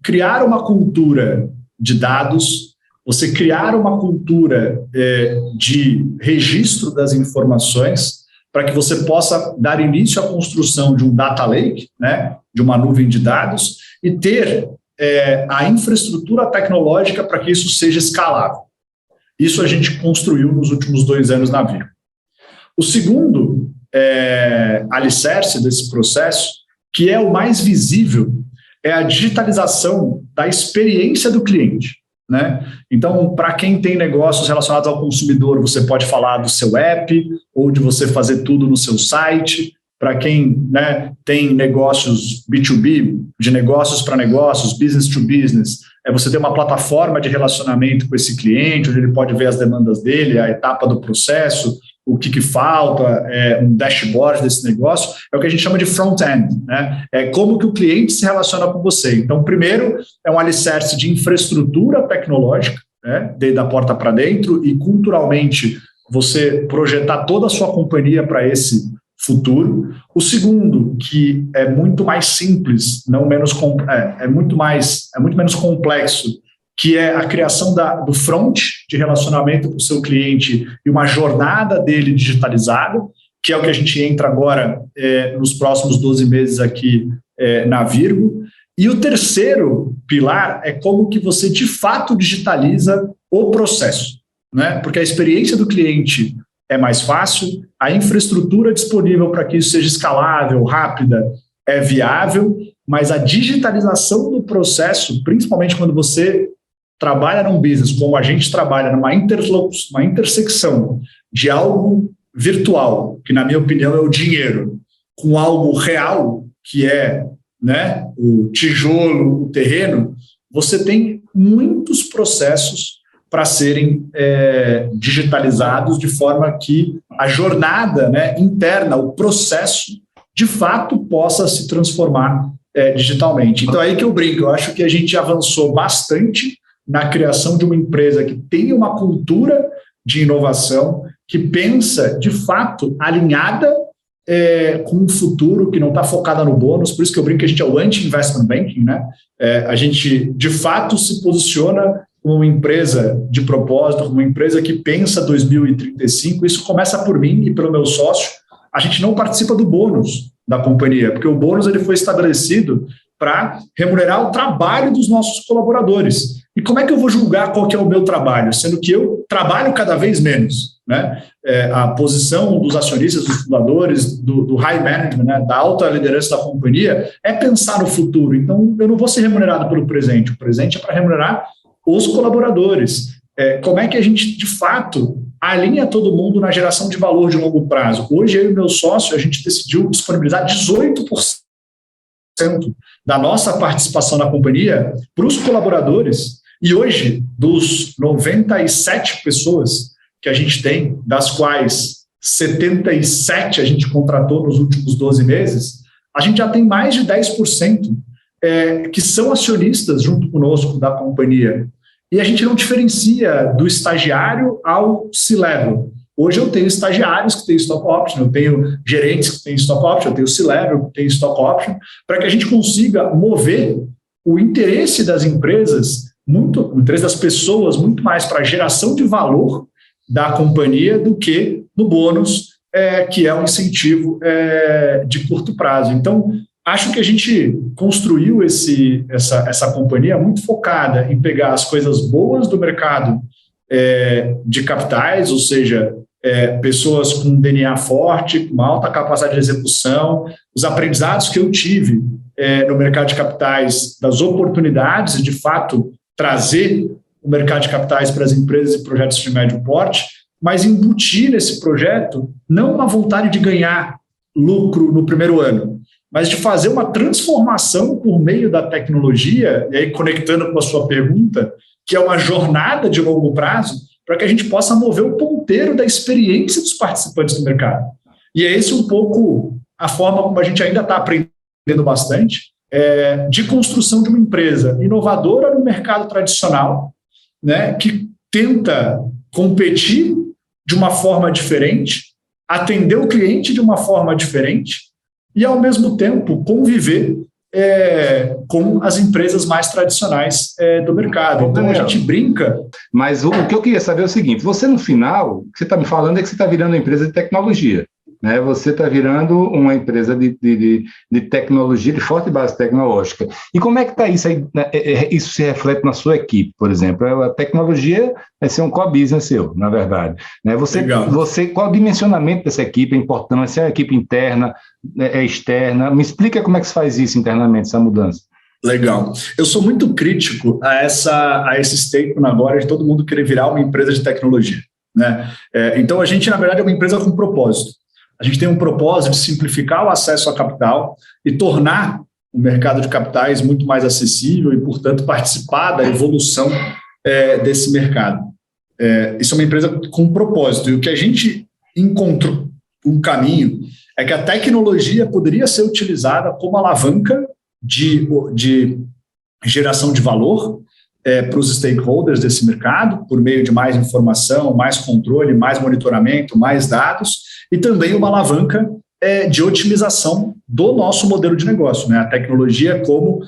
criar uma cultura de dados, você criar uma cultura de registro das informações, para que você possa dar início à construção de um data lake, né, de uma nuvem de dados, e ter a infraestrutura tecnológica para que isso seja escalável. Isso a gente construiu nos últimos 2 anos na Virgo. O segundo alicerce desse processo, que é o mais visível, é a digitalização da experiência do cliente, né? Então, para quem tem negócios relacionados ao consumidor, você pode falar do seu app ou de você fazer tudo no seu site. Para quem, né, tem negócios B2B, de negócios para negócios, business to business, você ter uma plataforma de relacionamento com esse cliente, onde ele pode ver as demandas dele, a etapa do processo, o que falta, um dashboard desse negócio, é o que a gente chama de front-end, né? É como que o cliente se relaciona com você. Então, primeiro, é um alicerce de infraestrutura tecnológica, né, da porta para dentro, e culturalmente você projetar toda a sua companhia para esse futuro. O segundo, que é muito mais simples, não menos é muito menos complexo, que é a criação do front de relacionamento com o seu cliente e uma jornada dele digitalizada, que é o que a gente entra agora nos próximos 12 meses aqui na Virgo. E o terceiro pilar é como que você, de fato, digitaliza o processo, né? Porque a experiência do cliente é mais fácil, a infraestrutura disponível para que isso seja escalável, rápida, é viável, mas a digitalização do processo, principalmente quando você trabalha num business, como a gente trabalha, numa intersecção de algo virtual, que na minha opinião é o dinheiro, com algo real, que é, né, o tijolo, o terreno, você tem muitos processos para serem digitalizados de forma que a jornada, né, interna, o processo, de fato, possa se transformar digitalmente. Então, é aí que eu brinco, eu acho que a gente avançou bastante na criação de uma empresa que tenha uma cultura de inovação, que pensa, de fato, alinhada com um futuro que não está focada no bônus, por isso que eu brinco que a gente é o anti-investment banking, né? A gente, de fato, se posiciona como uma empresa de propósito, como uma empresa que pensa 2035, isso começa por mim e pelo meu sócio. A gente não participa do bônus da companhia, porque o bônus ele foi estabelecido para remunerar o trabalho dos nossos colaboradores. E como é que eu vou julgar qual que é o meu trabalho, sendo que eu trabalho cada vez menos, né? A posição dos acionistas, dos fundadores, do high management, né, da alta liderança da companhia, é pensar no futuro. Então, eu não vou ser remunerado pelo presente. O presente é para remunerar os colaboradores. Como é que a gente, de fato, alinha todo mundo na geração de valor de longo prazo? Hoje, eu e meu sócio, a gente decidiu disponibilizar 18% da nossa participação na companhia para os colaboradores. E hoje, dos 97 pessoas que a gente tem, das quais 77 a gente contratou nos últimos 12 meses, a gente já tem mais de 10% que são acionistas junto conosco da companhia. E a gente não diferencia do estagiário ao C-level. Hoje eu tenho estagiários que têm stock option, eu tenho gerentes que têm stock option, eu tenho C-level que tem stock option, para que a gente consiga mover o interesse das empresas, o interesse das pessoas, muito mais para a geração de valor da companhia do que no bônus, que é um incentivo de curto prazo. Então, acho que a gente construiu essa companhia muito focada em pegar as coisas boas do mercado de capitais, ou seja, pessoas com DNA forte, com uma alta capacidade de execução, os aprendizados que eu tive no mercado de capitais, das oportunidades de, fato, trazer o mercado de capitais para as empresas e projetos de médio porte, mas embutir nesse projeto não uma vontade de ganhar lucro no primeiro ano, mas de fazer uma transformação por meio da tecnologia, e aí conectando com a sua pergunta, que é uma jornada de longo prazo, para que a gente possa mover o ponteiro da experiência dos participantes do mercado. E é esse um pouco a forma como a gente ainda está aprendendo bastante, de construção de uma empresa inovadora no mercado tradicional, né, que tenta competir de uma forma diferente, atender o cliente de uma forma diferente e, ao mesmo tempo, conviver com as empresas mais tradicionais do mercado. Então, a gente brinca... Mas o que eu queria saber é o seguinte, você, no final, o que você está me falando é que você está virando uma empresa de tecnologia, né? Você está virando uma empresa de tecnologia, de forte base tecnológica. E como é que está isso aí? Isso se reflete na sua equipe, por exemplo? A tecnologia vai ser um core business seu, na verdade. Né? Qual o dimensionamento dessa equipe, a importância, é a equipe interna, externa? Me explica como é que se faz isso internamente, essa mudança. Legal. Eu sou muito crítico a esse statement agora de todo mundo querer virar uma empresa de tecnologia, né? Então, a gente, na verdade, é uma empresa com propósito. A gente tem um propósito de simplificar o acesso a capital e tornar o mercado de capitais muito mais acessível e, portanto, participar da evolução desse mercado. Isso é uma empresa com um propósito. E o que a gente encontrou um caminho é que a tecnologia poderia ser utilizada como alavanca de geração de valor para os stakeholders desse mercado, por meio de mais informação, mais controle, mais monitoramento, mais dados, e também uma alavanca de otimização do nosso modelo de negócio, né? A tecnologia como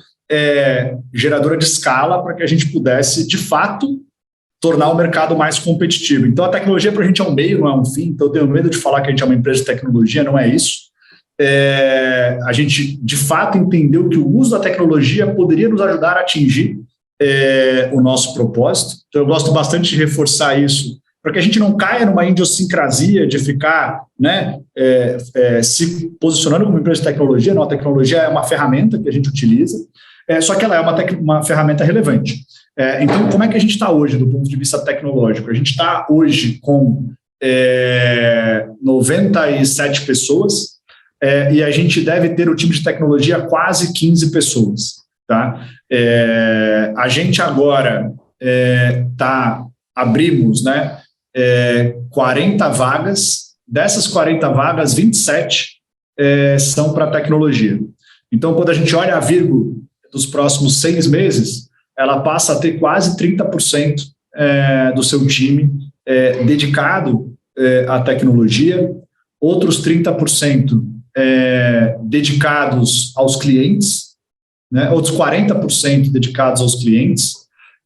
geradora de escala para que a gente pudesse, de fato, tornar o mercado mais competitivo. Então, a tecnologia para a gente é um meio, não é um fim. Então, eu tenho medo de falar que a gente é uma empresa de tecnologia, não é isso. A gente, de fato, entendeu que o uso da tecnologia poderia nos ajudar a atingir o nosso propósito. Então, eu gosto bastante de reforçar isso, para que a gente não caia numa idiosincrasia de ficar, né, se posicionando como empresa de tecnologia. Não, a tecnologia é uma ferramenta que a gente utiliza, só que ela é uma ferramenta relevante. Então, como é que a gente está hoje do ponto de vista tecnológico? A gente está hoje com 97 pessoas, e a gente deve ter o time de tecnologia quase 15 pessoas. Tá? A gente agora abrimos, né, 40 vagas. Dessas 40 vagas, 27 são para tecnologia. Então, quando a gente olha a vírgula dos próximos 6 meses, ela passa a ter quase 30% do seu time dedicado à tecnologia. outros 30% dedicados aos clientes, né, outros 40% dedicados aos clientes,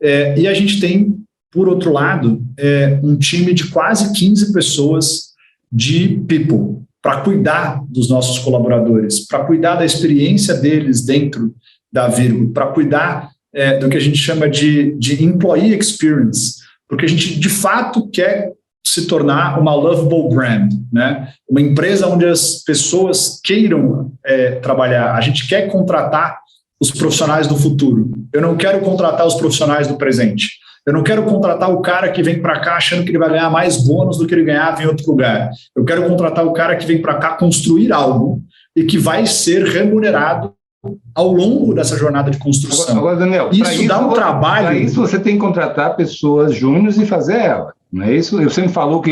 e a gente tem, por outro lado, um time de quase 15 pessoas de people, para cuidar dos nossos colaboradores, para cuidar da experiência deles dentro da Virgo, para cuidar do que a gente chama de employee experience, porque a gente, de fato, quer se tornar uma lovable brand, né? Uma empresa onde as pessoas queiram trabalhar. A gente quer contratar os profissionais do futuro. Eu não quero contratar os profissionais do presente. Eu não quero contratar o cara que vem para cá achando que ele vai ganhar mais bônus do que ele ganhava em outro lugar. Eu quero contratar o cara que vem para cá construir algo e que vai ser remunerado ao longo dessa jornada de construção. Agora, Daniel, isso dá um trabalho. Para isso você tem que contratar pessoas júniores e fazer ela. Não é isso? Eu sempre falou que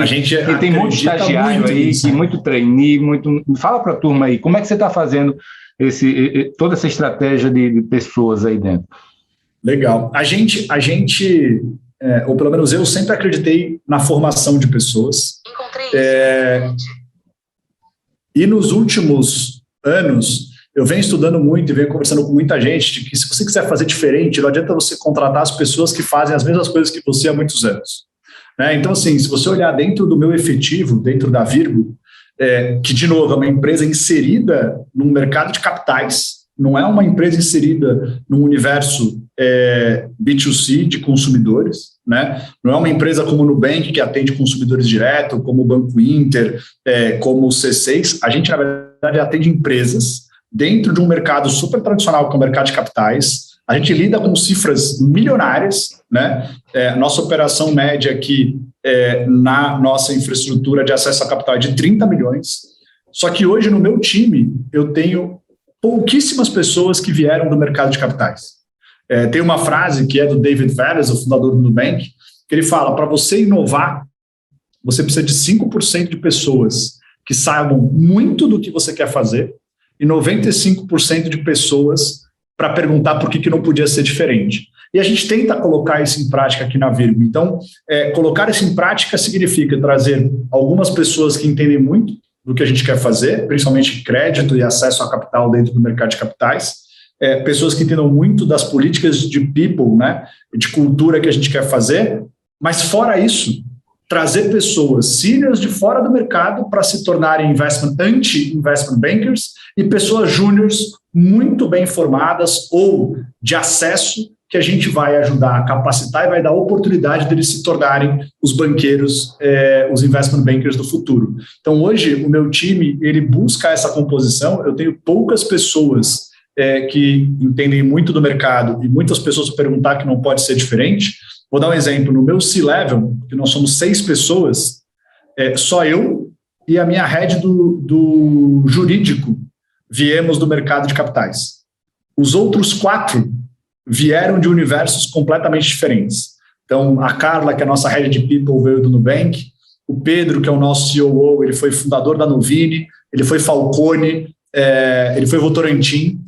tem muito estagiário muito aí, que muito trainee, muito. Fala para a turma aí, como é que você está fazendo toda essa estratégia de pessoas aí dentro? Legal. A gente ou pelo menos eu, sempre acreditei na formação de pessoas. E nos últimos anos, eu venho estudando muito e venho conversando com muita gente de que se você quiser fazer diferente, não adianta você contratar as pessoas que fazem as mesmas coisas que você há muitos anos. Né? Então, assim, se você olhar dentro do meu efetivo, dentro da Virgo, que, de novo, é uma empresa inserida num mercado de capitais, não é uma empresa inserida num universo B2C de consumidores, né? Não é uma empresa como o Nubank, que atende consumidores direto, como o Banco Inter, como o C6. A gente, na verdade, atende empresas dentro de um mercado super tradicional, que é o mercado de capitais. A gente lida com cifras milionárias, né? Nossa operação média aqui na nossa infraestrutura de acesso a capital é de 30 milhões. Só que hoje, no meu time, eu tenho pouquíssimas pessoas que vieram do mercado de capitais. Tem uma frase que é do David Vélez, o fundador do Nubank, que ele fala, para você inovar, você precisa de 5% de pessoas que saibam muito do que você quer fazer e 95% de pessoas para perguntar por que não podia ser diferente. E a gente tenta colocar isso em prática aqui na Virgo. Então, colocar isso em prática significa trazer algumas pessoas que entendem muito do que a gente quer fazer, principalmente crédito e acesso a capital dentro do mercado de capitais, pessoas que entendam muito das políticas de people, né, de cultura que a gente quer fazer, mas fora isso, trazer pessoas seniors de fora do mercado para se tornarem anti-investment bankers e pessoas júniors muito bem formadas ou de acesso que a gente vai ajudar a capacitar e vai dar a oportunidade deles se tornarem os banqueiros, os investment bankers do futuro. Então, hoje, o meu time, ele busca essa composição. Eu tenho poucas pessoas que entendem muito do mercado e muitas pessoas perguntar que não pode ser diferente. Vou dar um exemplo. No meu C-Level, que nós somos 6 pessoas, só eu e a minha head do jurídico viemos do mercado de capitais. Os outros 4 vieram de universos completamente diferentes. Então, a Carla, que é a nossa head de people, veio do Nubank. O Pedro, que é o nosso COO, ele foi fundador da Nuvini, ele foi Falcone, ele foi Votorantim.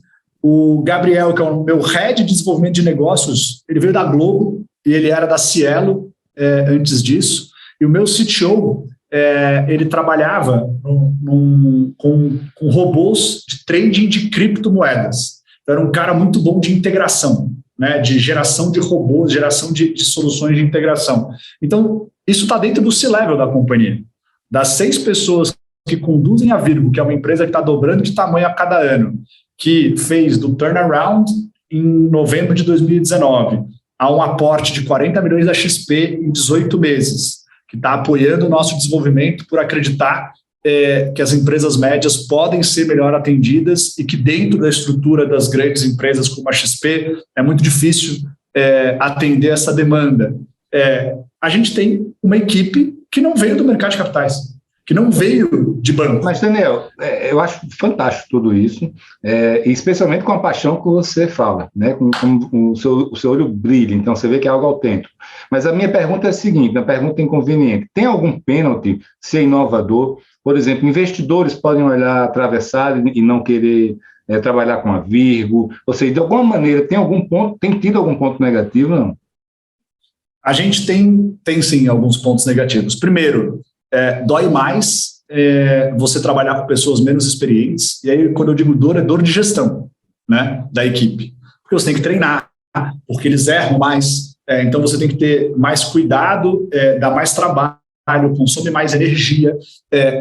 O Gabriel, que é o meu head de desenvolvimento de negócios, ele veio da Globo e ele era da Cielo antes disso. E o meu CTO, ele trabalhava com robôs de trading de criptomoedas. Era um cara muito bom de integração, né, de geração de robôs, geração de soluções de integração. Então, isso está dentro do C-Level da companhia. Das 6 pessoas que conduzem a Virgo, que é uma empresa que está dobrando de tamanho a cada ano, que fez do turnaround em novembro de 2019 a um aporte de 40 milhões da XP em 18 meses, que está apoiando o nosso desenvolvimento por acreditar que as empresas médias podem ser melhor atendidas e que dentro da estrutura das grandes empresas como a XP é muito difícil atender essa demanda. A gente tem uma equipe que não veio do mercado de capitais, que não veio de banco. Mas, Daniel, eu acho fantástico tudo isso, especialmente com a paixão que você fala, né? Com o seu olho brilha, então você vê que é algo autêntico. Mas a minha pergunta é a seguinte, uma pergunta inconveniente. Tem algum pênalti ser inovador? Por exemplo, investidores podem olhar atravessado e não querer trabalhar com a Virgo? Ou seja, de alguma maneira, tem tido algum ponto negativo, não? A gente tem sim alguns pontos negativos. Primeiro, dói mais você trabalhar com pessoas menos experientes, e aí quando eu digo dor, é dor de gestão, né, da equipe, porque você tem que treinar, porque eles erram mais, então você tem que ter mais cuidado, dá mais trabalho, consome mais energia,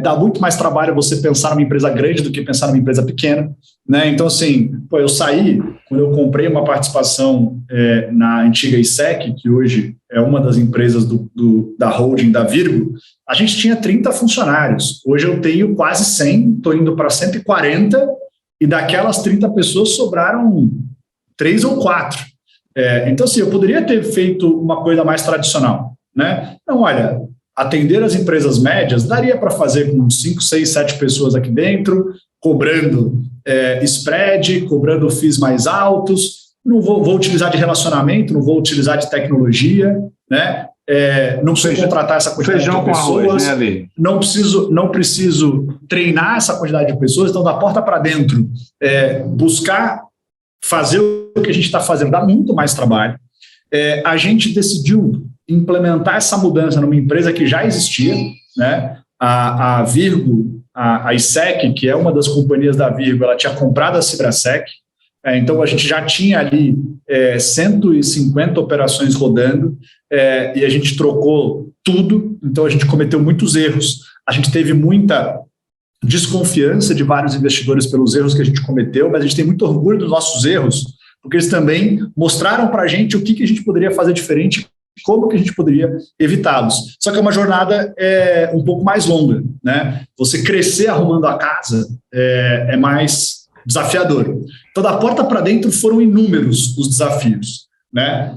dá muito mais trabalho você pensar numa empresa grande do que pensar numa empresa pequena, né? Então, assim, eu saí, quando eu comprei uma participação na antiga ISEC, que hoje é uma das empresas da holding da Virgo, a gente tinha 30 funcionários, hoje eu tenho quase 100, estou indo para 140, e daquelas 30 pessoas sobraram 3 ou 4. Então, assim, eu poderia ter feito uma coisa mais tradicional, né? Então, olha, atender as empresas médias daria para fazer com 5, 6, 7 pessoas aqui dentro, cobrando spread, cobrando FIIs mais altos, não vou utilizar de relacionamento, não vou utilizar de tecnologia, né? Não preciso contratar essa quantidade de pessoas, arroz, né, Ali? Não preciso treinar essa quantidade de pessoas, então da porta para dentro, buscar fazer o que a gente está fazendo, dá muito mais trabalho. A gente decidiu implementar essa mudança numa empresa que já existia, né? A Virgo, a ISEC, que é uma das companhias da Virgo, ela tinha comprado a Cibrasec, então a gente já tinha ali 150 operações rodando, e a gente trocou tudo, então a gente cometeu muitos erros, a gente teve muita desconfiança de vários investidores pelos erros que a gente cometeu, mas a gente tem muito orgulho dos nossos erros, porque eles também mostraram para a gente o que a gente poderia fazer diferente, como que a gente poderia evitá-los. Só que é uma jornada um pouco mais longa, né? Você crescer arrumando a casa é mais desafiador. Então, da porta para dentro foram inúmeros os desafios, né?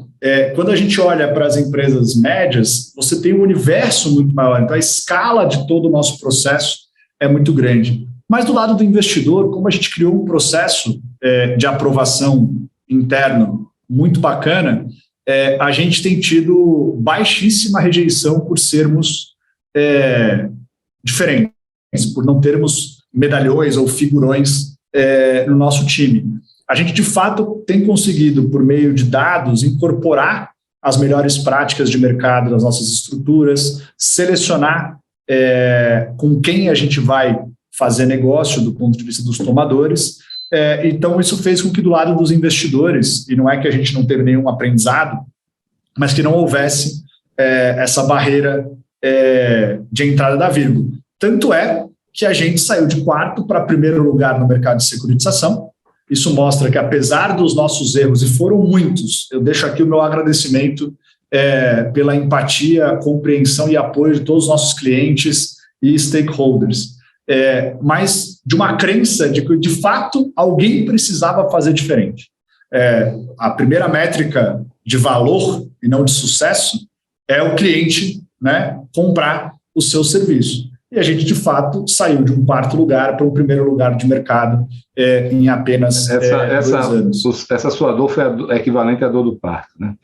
Quando a gente olha para as empresas médias, você tem um universo muito maior, então a escala de todo o nosso processo é muito grande. Mas do lado do investidor, como a gente criou um processo de aprovação interno muito bacana, a gente tem tido baixíssima rejeição por sermos diferentes, por não termos medalhões ou figurões no nosso time. A gente, de fato, tem conseguido, por meio de dados, incorporar as melhores práticas de mercado das nossas estruturas, selecionar com quem a gente vai fazer negócio do ponto de vista dos tomadores. Então, isso fez com que, do lado dos investidores, e não é que a gente não teve nenhum aprendizado, mas que não houvesse essa barreira de entrada da Virgo. Tanto é que a gente saiu de quarto para primeiro lugar no mercado de securitização. Isso mostra que, apesar dos nossos erros, e foram muitos, eu deixo aqui o meu agradecimento pela empatia, compreensão e apoio de todos os nossos clientes e stakeholders, mas de uma crença de que, de fato, alguém precisava fazer diferente. A primeira métrica de valor e não de sucesso é o cliente, né, comprar o seu serviço. E a gente, de fato, saiu de um quarto lugar para um primeiro lugar de mercado em apenas 2 anos. Essa sua dor foi equivalente à dor do parto, né?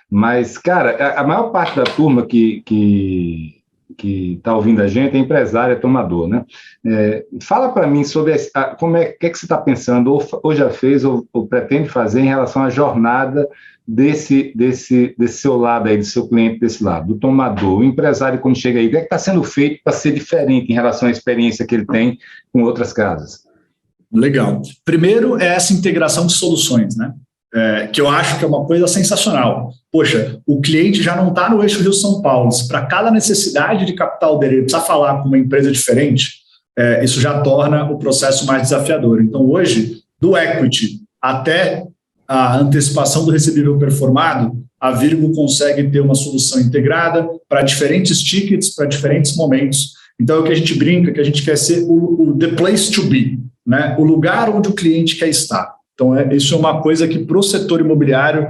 Mas, cara, a maior parte da turma que está ouvindo a gente é empresário, é tomador, né? Fala para mim sobre como que você está pensando, ou já fez, ou pretende fazer em relação à jornada desse seu lado aí, do seu cliente desse lado, do tomador, o empresário quando chega aí, o que está sendo feito para ser diferente em relação à experiência que ele tem com outras casas? Legal. Primeiro é essa integração de soluções, né? Que eu acho que é uma coisa sensacional. Poxa, o cliente já não está no eixo Rio-São Paulo. Se para cada necessidade de capital dele ele precisa falar com uma empresa diferente, isso já torna o processo mais desafiador. Então, hoje, do equity até a antecipação do recebível performado, a Virgo consegue ter uma solução integrada para diferentes tickets, para diferentes momentos. Então, é o que a gente brinca, que a gente quer ser o the place to be, né? O lugar onde o cliente quer estar. Então, isso é uma coisa que, para o setor imobiliário,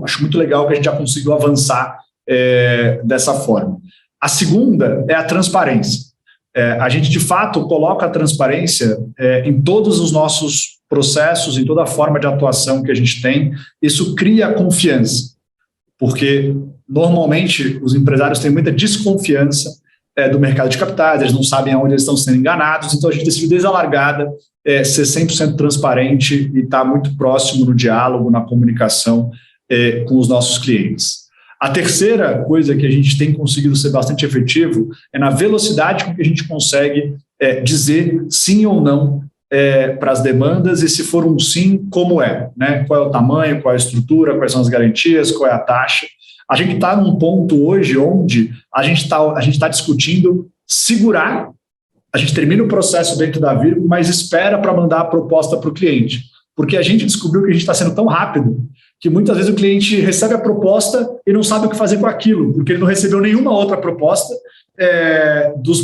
acho muito legal que a gente já conseguiu avançar dessa forma. A segunda é a transparência. A gente, de fato, coloca a transparência em todos os nossos processos, em toda a forma de atuação que a gente tem. Isso cria confiança, porque, normalmente, os empresários têm muita desconfiança do mercado de capitais, eles não sabem aonde eles estão sendo enganados, então a gente decidiu desde a largada ser 100% transparente e estar muito próximo no diálogo, na comunicação com os nossos clientes. A terceira coisa que a gente tem conseguido ser bastante efetivo é na velocidade com que a gente consegue dizer sim ou não para as demandas, e se for um sim, como é, né? Qual é o tamanho, qual é a estrutura, quais são as garantias, qual é a taxa. A gente está num ponto hoje onde a gente tá discutindo segurar, a gente termina o processo dentro da Virgo, mas espera para mandar a proposta para o cliente, porque a gente descobriu que a gente está sendo tão rápido que muitas vezes o cliente recebe a proposta e não sabe o que fazer com aquilo, porque ele não recebeu nenhuma outra proposta dos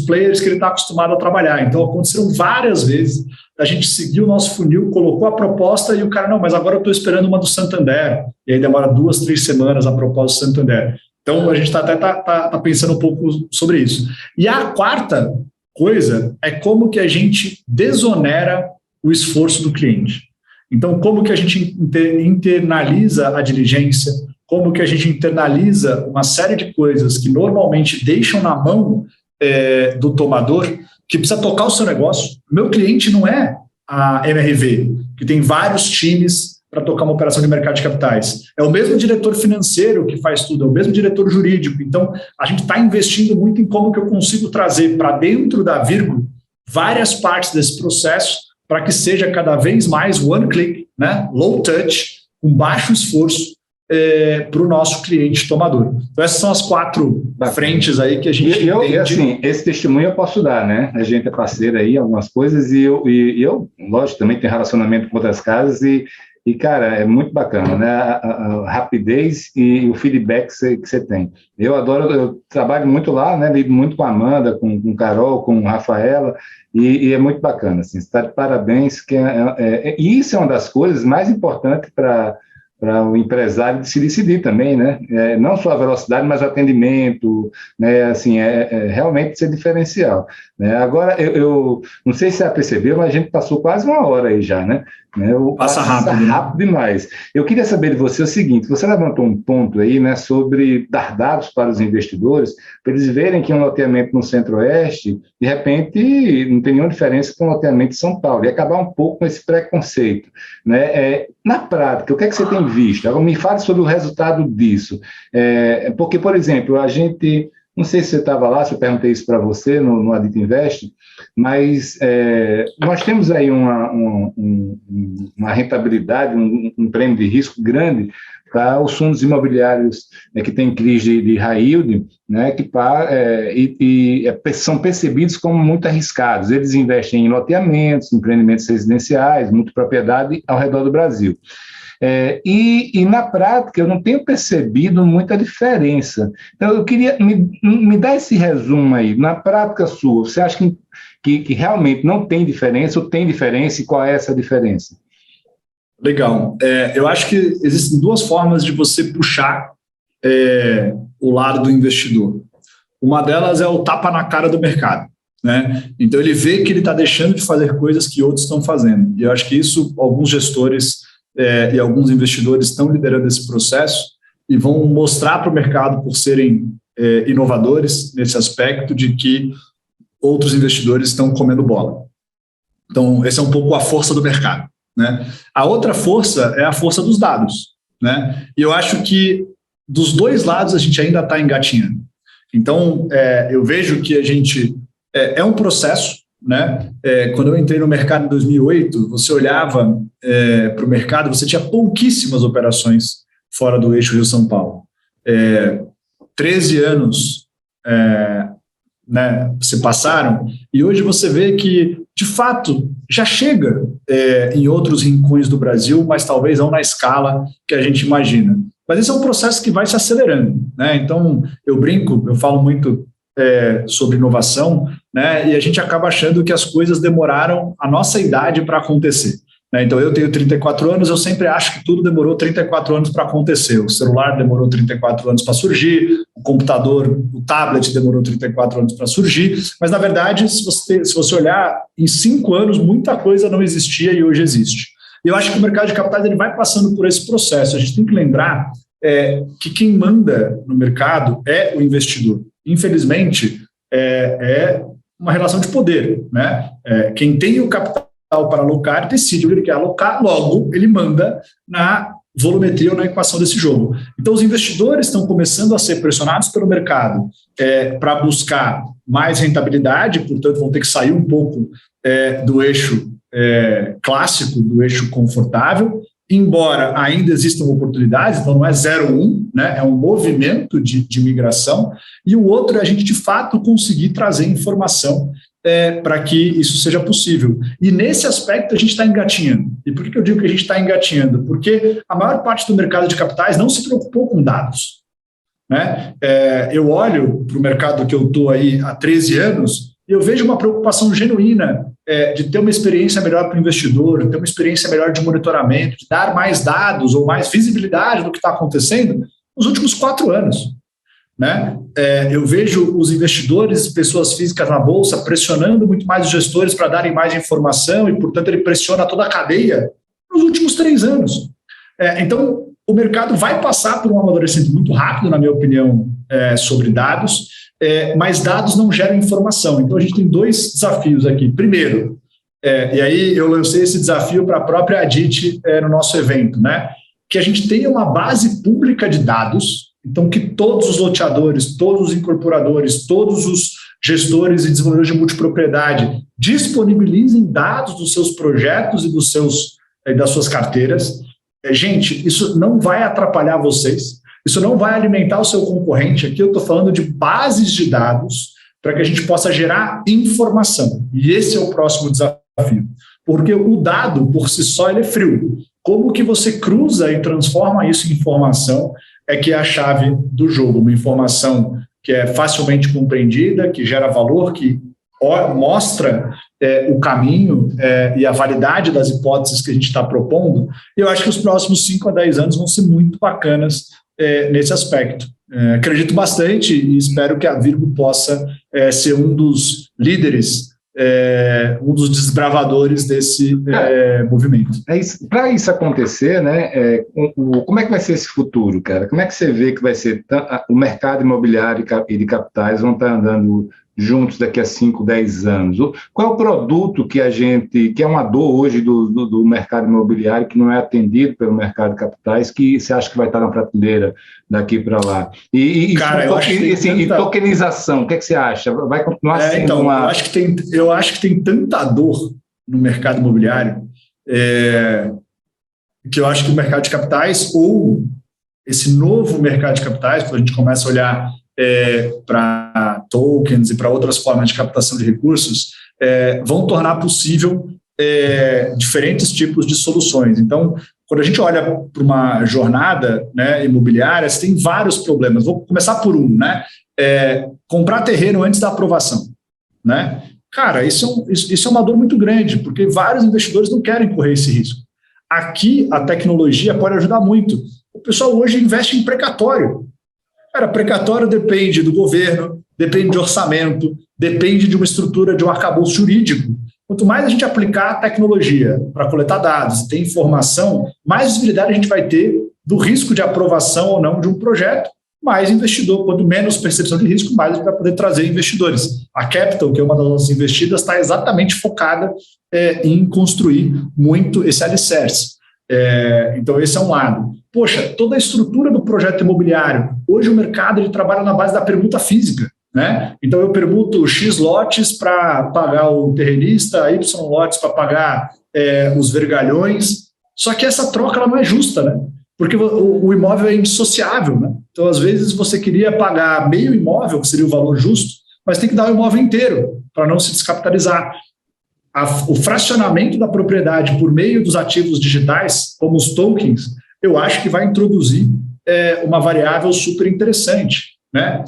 players que ele está acostumado a trabalhar. Então, aconteceram várias vezes a gente seguiu o nosso funil, colocou a proposta e o cara, não, mas agora eu estou esperando uma do Santander, e aí demora 2, 3 semanas a proposta do Santander. Então, a gente tá pensando um pouco sobre isso. E a quarta coisa é como que a gente desonera o esforço do cliente. Então, como que a gente internaliza a diligência, como que a gente internaliza uma série de coisas que normalmente deixam na mão do tomador, que precisa tocar o seu negócio. Meu cliente não é a MRV, que tem vários times para tocar uma operação de mercado de capitais. É o mesmo diretor financeiro que faz tudo, é o mesmo diretor jurídico. Então, a gente está investindo muito em como que eu consigo trazer para dentro da Virgo várias partes desse processo para que seja cada vez mais one click, né? Low touch, com baixo esforço para o nosso cliente tomador. Então, essas são as 4 frentes aí que a gente entende. Assim, esse testemunho eu posso dar, né? A gente é parceiro aí, algumas coisas, e eu lógico, também tenho relacionamento com outras casas, e, cara, é muito bacana, né? A rapidez e o feedback que você tem. Eu adoro, eu trabalho muito lá, né? Lido muito com a Amanda, com Carol, com Rafaela, e é muito bacana, assim, você está de parabéns, e isso é uma das coisas mais importantes para o empresário de se decidir também, né? Não só a velocidade, mas o atendimento, né? Assim, realmente ser diferencial, né? Agora, eu não sei se você já percebeu, mas a gente passou quase 1 hora aí já, né? Passa rápido. Rápido demais. Eu queria saber de você o seguinte, você levantou um ponto aí, né, sobre dar dados para os investidores, para eles verem que um loteamento no Centro-Oeste, de repente, não tem nenhuma diferença com o loteamento de São Paulo, e acabar um pouco com esse preconceito, né? Na prática, o que é que você tem visto? Agora, me fale sobre o resultado disso. Porque, por exemplo, a gente... Não sei se você estava lá, se eu perguntei isso para você no Adito Invest, mas nós temos aí uma rentabilidade, um prêmio de risco grande para os fundos imobiliários que têm crise de high yield, né, são percebidos como muito arriscados. Eles investem em loteamentos, empreendimentos residenciais, multipropriedade ao redor do Brasil. E na prática eu não tenho percebido muita diferença. Então eu queria me dar esse resumo aí. Na prática sua, você acha que realmente não tem diferença, ou tem diferença, e qual é essa diferença? Legal. Eu acho que existem 2 formas de você puxar o lado do investidor. Uma delas é o tapa na cara do mercado, né? Então ele vê que ele está deixando de fazer coisas que outros estão fazendo. E eu acho que isso alguns gestores e alguns investidores estão liderando esse processo e vão mostrar para o mercado, por serem inovadores nesse aspecto, de que outros investidores estão comendo bola. Então, essa é um pouco a força do mercado, né? A outra força é a força dos dados, né? E eu acho que dos 2 lados a gente ainda está engatinhando. Então, eu vejo que a gente... é um processo, né? Quando eu entrei no mercado em 2008, você olhava para o mercado, você tinha pouquíssimas operações fora do eixo Rio-São Paulo. 13 anos né, se passaram, e hoje você vê que, de fato, já chega em outros rincões do Brasil, mas talvez não na escala que a gente imagina. Mas esse é um processo que vai se acelerando, né? Então, eu falo muito sobre inovação, né? E a gente acaba achando que as coisas demoraram a nossa idade para acontecer, né? Então, eu tenho 34 anos, eu sempre acho que tudo demorou 34 anos para acontecer. O celular demorou 34 anos para surgir, o computador, o tablet demorou 34 anos para surgir, mas, na verdade, se você olhar, em 5 anos, muita coisa não existia e hoje existe. E eu acho que o mercado de capitais ele vai passando por esse processo. A gente tem que lembrar que quem manda no mercado é o investidor. Infelizmente, é uma relação de poder, né? Quem tem o capital para alocar decide o que ele quer alocar, logo ele manda na volumetria na equação desse jogo. Então, os investidores estão começando a ser pressionados pelo mercado para buscar mais rentabilidade, portanto, vão ter que sair um pouco do eixo clássico, do eixo confortável, embora ainda existam oportunidades, então não é 0-1, né, é um movimento de migração, e o outro é a gente, de fato, conseguir trazer informação para que isso seja possível. E nesse aspecto a gente está engatinhando. E por que eu digo que a gente está engatinhando? Porque a maior parte do mercado de capitais não se preocupou com dados. Né? Eu olho para o mercado que eu estou aí há 13 anos e eu vejo uma preocupação genuína de ter uma experiência melhor para o investidor, de ter uma experiência melhor de monitoramento, de dar mais dados ou mais visibilidade do que está acontecendo nos últimos 4 anos. Né? Eu vejo os investidores, pessoas físicas na Bolsa, pressionando muito mais os gestores para darem mais informação e, portanto, ele pressiona toda a cadeia nos últimos 3 anos. Então, o mercado vai passar por um amadurecimento muito rápido, na minha opinião, sobre dados, mas dados não geram informação. Então, a gente tem 2 desafios aqui. Primeiro, e aí eu lancei esse desafio para a própria Adit no nosso evento, né? Que a gente tenha uma base pública de dados. Então, que todos os loteadores, todos os incorporadores, todos os gestores e desenvolvedores de multipropriedade disponibilizem dados dos seus projetos e das suas carteiras. Gente, isso não vai atrapalhar vocês, isso não vai alimentar o seu concorrente. Aqui eu estou falando de bases de dados para que a gente possa gerar informação. E esse é o próximo desafio. Porque o dado, por si só, ele é frio. Como que você cruza e transforma isso em informação que é a chave do jogo. Uma informação que é facilmente compreendida, que gera valor, que mostra o caminho e a validade das hipóteses que a gente está propondo. E eu acho que os próximos 5 a 10 anos vão ser muito bacanas nesse aspecto. Acredito bastante e espero que a Virgo possa ser um dos líderes, um dos desbravadores desse movimento. Para isso acontecer, né, como é que vai ser esse futuro, cara? Como é que você vê que vai ser o mercado imobiliário e de capitais vão estar andando juntos daqui a 5, 10 anos? Qual é o produto que é uma dor hoje do mercado imobiliário que não é atendido pelo mercado de capitais, que você acha que vai estar na prateleira daqui para lá? Cara, e tokenização, o que é que você acha? Vai continuar sendo então, uma... eu acho que tem tanta dor no mercado imobiliário que eu acho que o mercado de capitais ou esse novo mercado de capitais, quando a gente começa a olhar para tokens e para outras formas de captação de recursos, vão tornar possível diferentes tipos de soluções. Então, quando a gente olha para uma jornada, né, imobiliária, você tem vários problemas. Vou começar por um, né? Comprar terreno antes da aprovação. Né? Cara, isso é uma dor muito grande, porque vários investidores não querem correr esse risco. Aqui, a tecnologia pode ajudar muito. O pessoal hoje investe em precatório. Cara, precatório depende do governo, depende de orçamento, depende de uma estrutura, de um arcabouço jurídico. Quanto mais a gente aplicar a tecnologia para coletar dados e ter informação, mais visibilidade a gente vai ter do risco de aprovação ou não de um projeto, mais investidor. Quanto menos percepção de risco, mais a gente vai poder trazer investidores. A Capital, que é uma das nossas investidas, está exatamente focada em construir muito esse alicerce. Então, esse é um lado. Poxa, toda a estrutura do projeto imobiliário. Hoje o mercado ele trabalha na base da permuta física. Né? Então, eu permuto X lotes para pagar o terrenista, Y lotes para pagar os vergalhões. Só que essa troca ela não é justa, né? Porque o imóvel é indissociável. Né? Então, às vezes, você queria pagar meio imóvel, que seria o valor justo, mas tem que dar o imóvel inteiro para não se descapitalizar. O fracionamento da propriedade por meio dos ativos digitais, como os tokens, eu acho que vai introduzir uma variável super interessante, né?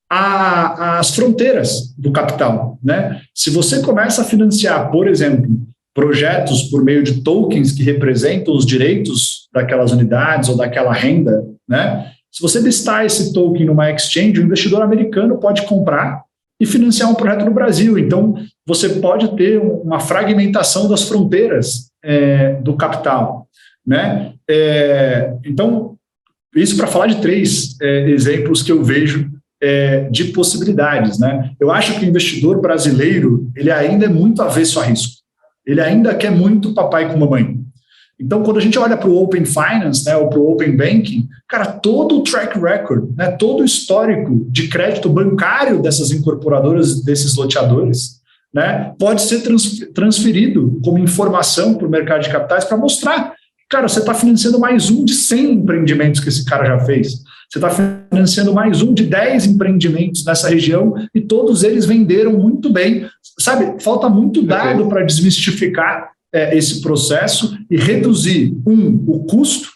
As fronteiras do capital, né? Se você começa a financiar, por exemplo, projetos por meio de tokens que representam os direitos daquelas unidades ou daquela renda, né? Se você listar esse token numa exchange, o investidor americano pode comprar e financiar um projeto no Brasil. Então, você pode ter uma fragmentação das fronteiras do capital, né? Então, isso para falar de 3 exemplos que eu vejo de possibilidades, né? Eu acho que o investidor brasileiro ele ainda é muito avesso a risco. Ele ainda quer muito papai com mamãe. Então, quando a gente olha para o Open Finance, né, ou para o Open Banking, cara, todo o track record, né, todo o histórico de crédito bancário dessas incorporadoras, desses loteadores, né, pode ser transferido como informação para o mercado de capitais para mostrar, cara, você está financiando mais um de 100 empreendimentos que esse cara já fez. Você está financiando mais um de 10 empreendimentos nessa região e todos eles venderam muito bem. Sabe, falta muito dado para desmistificar esse processo e reduzir, o custo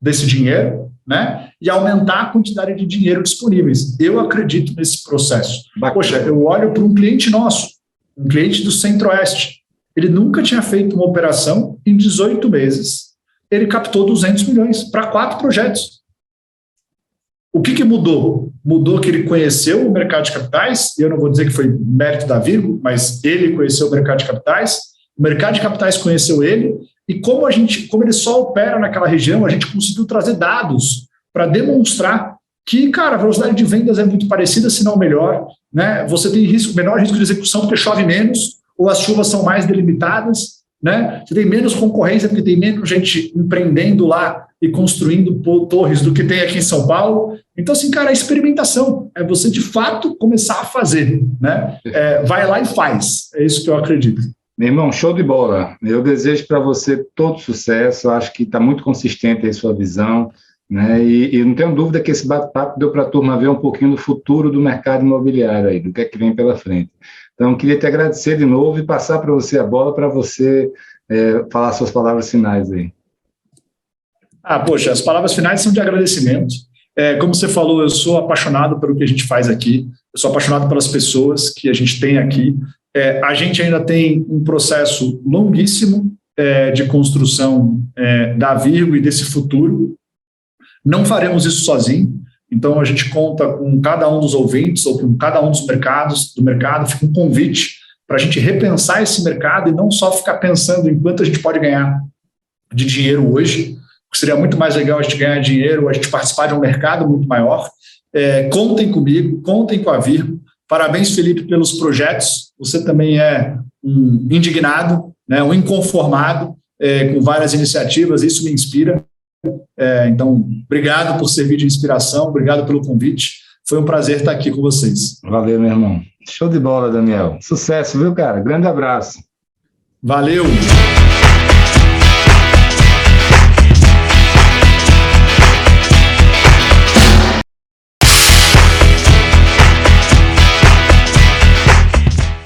desse dinheiro, né, e aumentar a quantidade de dinheiro disponíveis. Eu acredito nesse processo. Poxa, eu olho para um cliente nosso, um cliente do Centro-Oeste. Ele nunca tinha feito uma operação, em 18 meses, ele captou 200 milhões para 4 projetos. O que mudou? Mudou que ele conheceu o mercado de capitais, e eu não vou dizer que foi mérito da Virgo, mas ele conheceu o mercado de capitais, o mercado de capitais conheceu ele, e como ele só opera naquela região, a gente conseguiu trazer dados para demonstrar que, cara, a velocidade de vendas é muito parecida, se não melhor, né? Você tem menor risco de execução porque chove menos, ou as chuvas são mais delimitadas, né? Você tem menos concorrência porque tem menos gente empreendendo lá e construindo torres do que tem aqui em São Paulo. Então, assim, cara, a experimentação é você, de fato, começar a fazer, né? Vai lá e faz. É isso que eu acredito. Meu irmão, show de bola. Eu desejo para você todo sucesso. Acho que está muito consistente aí a sua visão, né? E não tenho dúvida que esse bate-papo deu para a turma ver um pouquinho do futuro do mercado imobiliário aí, do que é que vem pela frente. Então, queria te agradecer de novo e passar para você a bola para você falar suas palavras finais aí. Poxa, as palavras finais são de agradecimento. Como você falou, eu sou apaixonado pelo que a gente faz aqui, eu sou apaixonado pelas pessoas que a gente tem aqui. A gente ainda tem um processo longuíssimo de construção da Virgo e desse futuro. Não faremos isso sozinho, então a gente conta com cada um dos ouvintes ou com cada um dos mercados, fica um convite para a gente repensar esse mercado e não só ficar pensando em quanto a gente pode ganhar de dinheiro hoje, porque seria muito mais legal a gente ganhar dinheiro, a gente participar de um mercado muito maior. Contem comigo, contem com a Virgo. Parabéns, Felipe, pelos projetos. Você também é um indignado, né, um inconformado com várias iniciativas, isso me inspira. Então, obrigado por servir de inspiração, obrigado pelo convite. Foi um prazer estar aqui com vocês. Valeu, meu irmão. Show de bola, Daniel. Sucesso, viu, cara? Grande abraço. Valeu!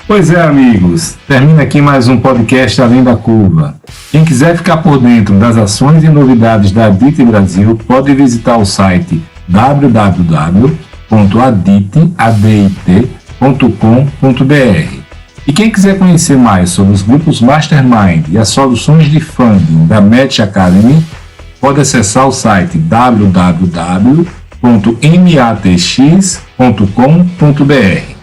Pois é, amigos, termina aqui mais um podcast Além da Curva. Quem quiser ficar por dentro das ações e novidades da Adit Brasil, pode visitar o site www.adit.com.br. E quem quiser conhecer mais sobre os grupos Mastermind e as soluções de funding da Match Academy, pode acessar o site www.matx.com.br.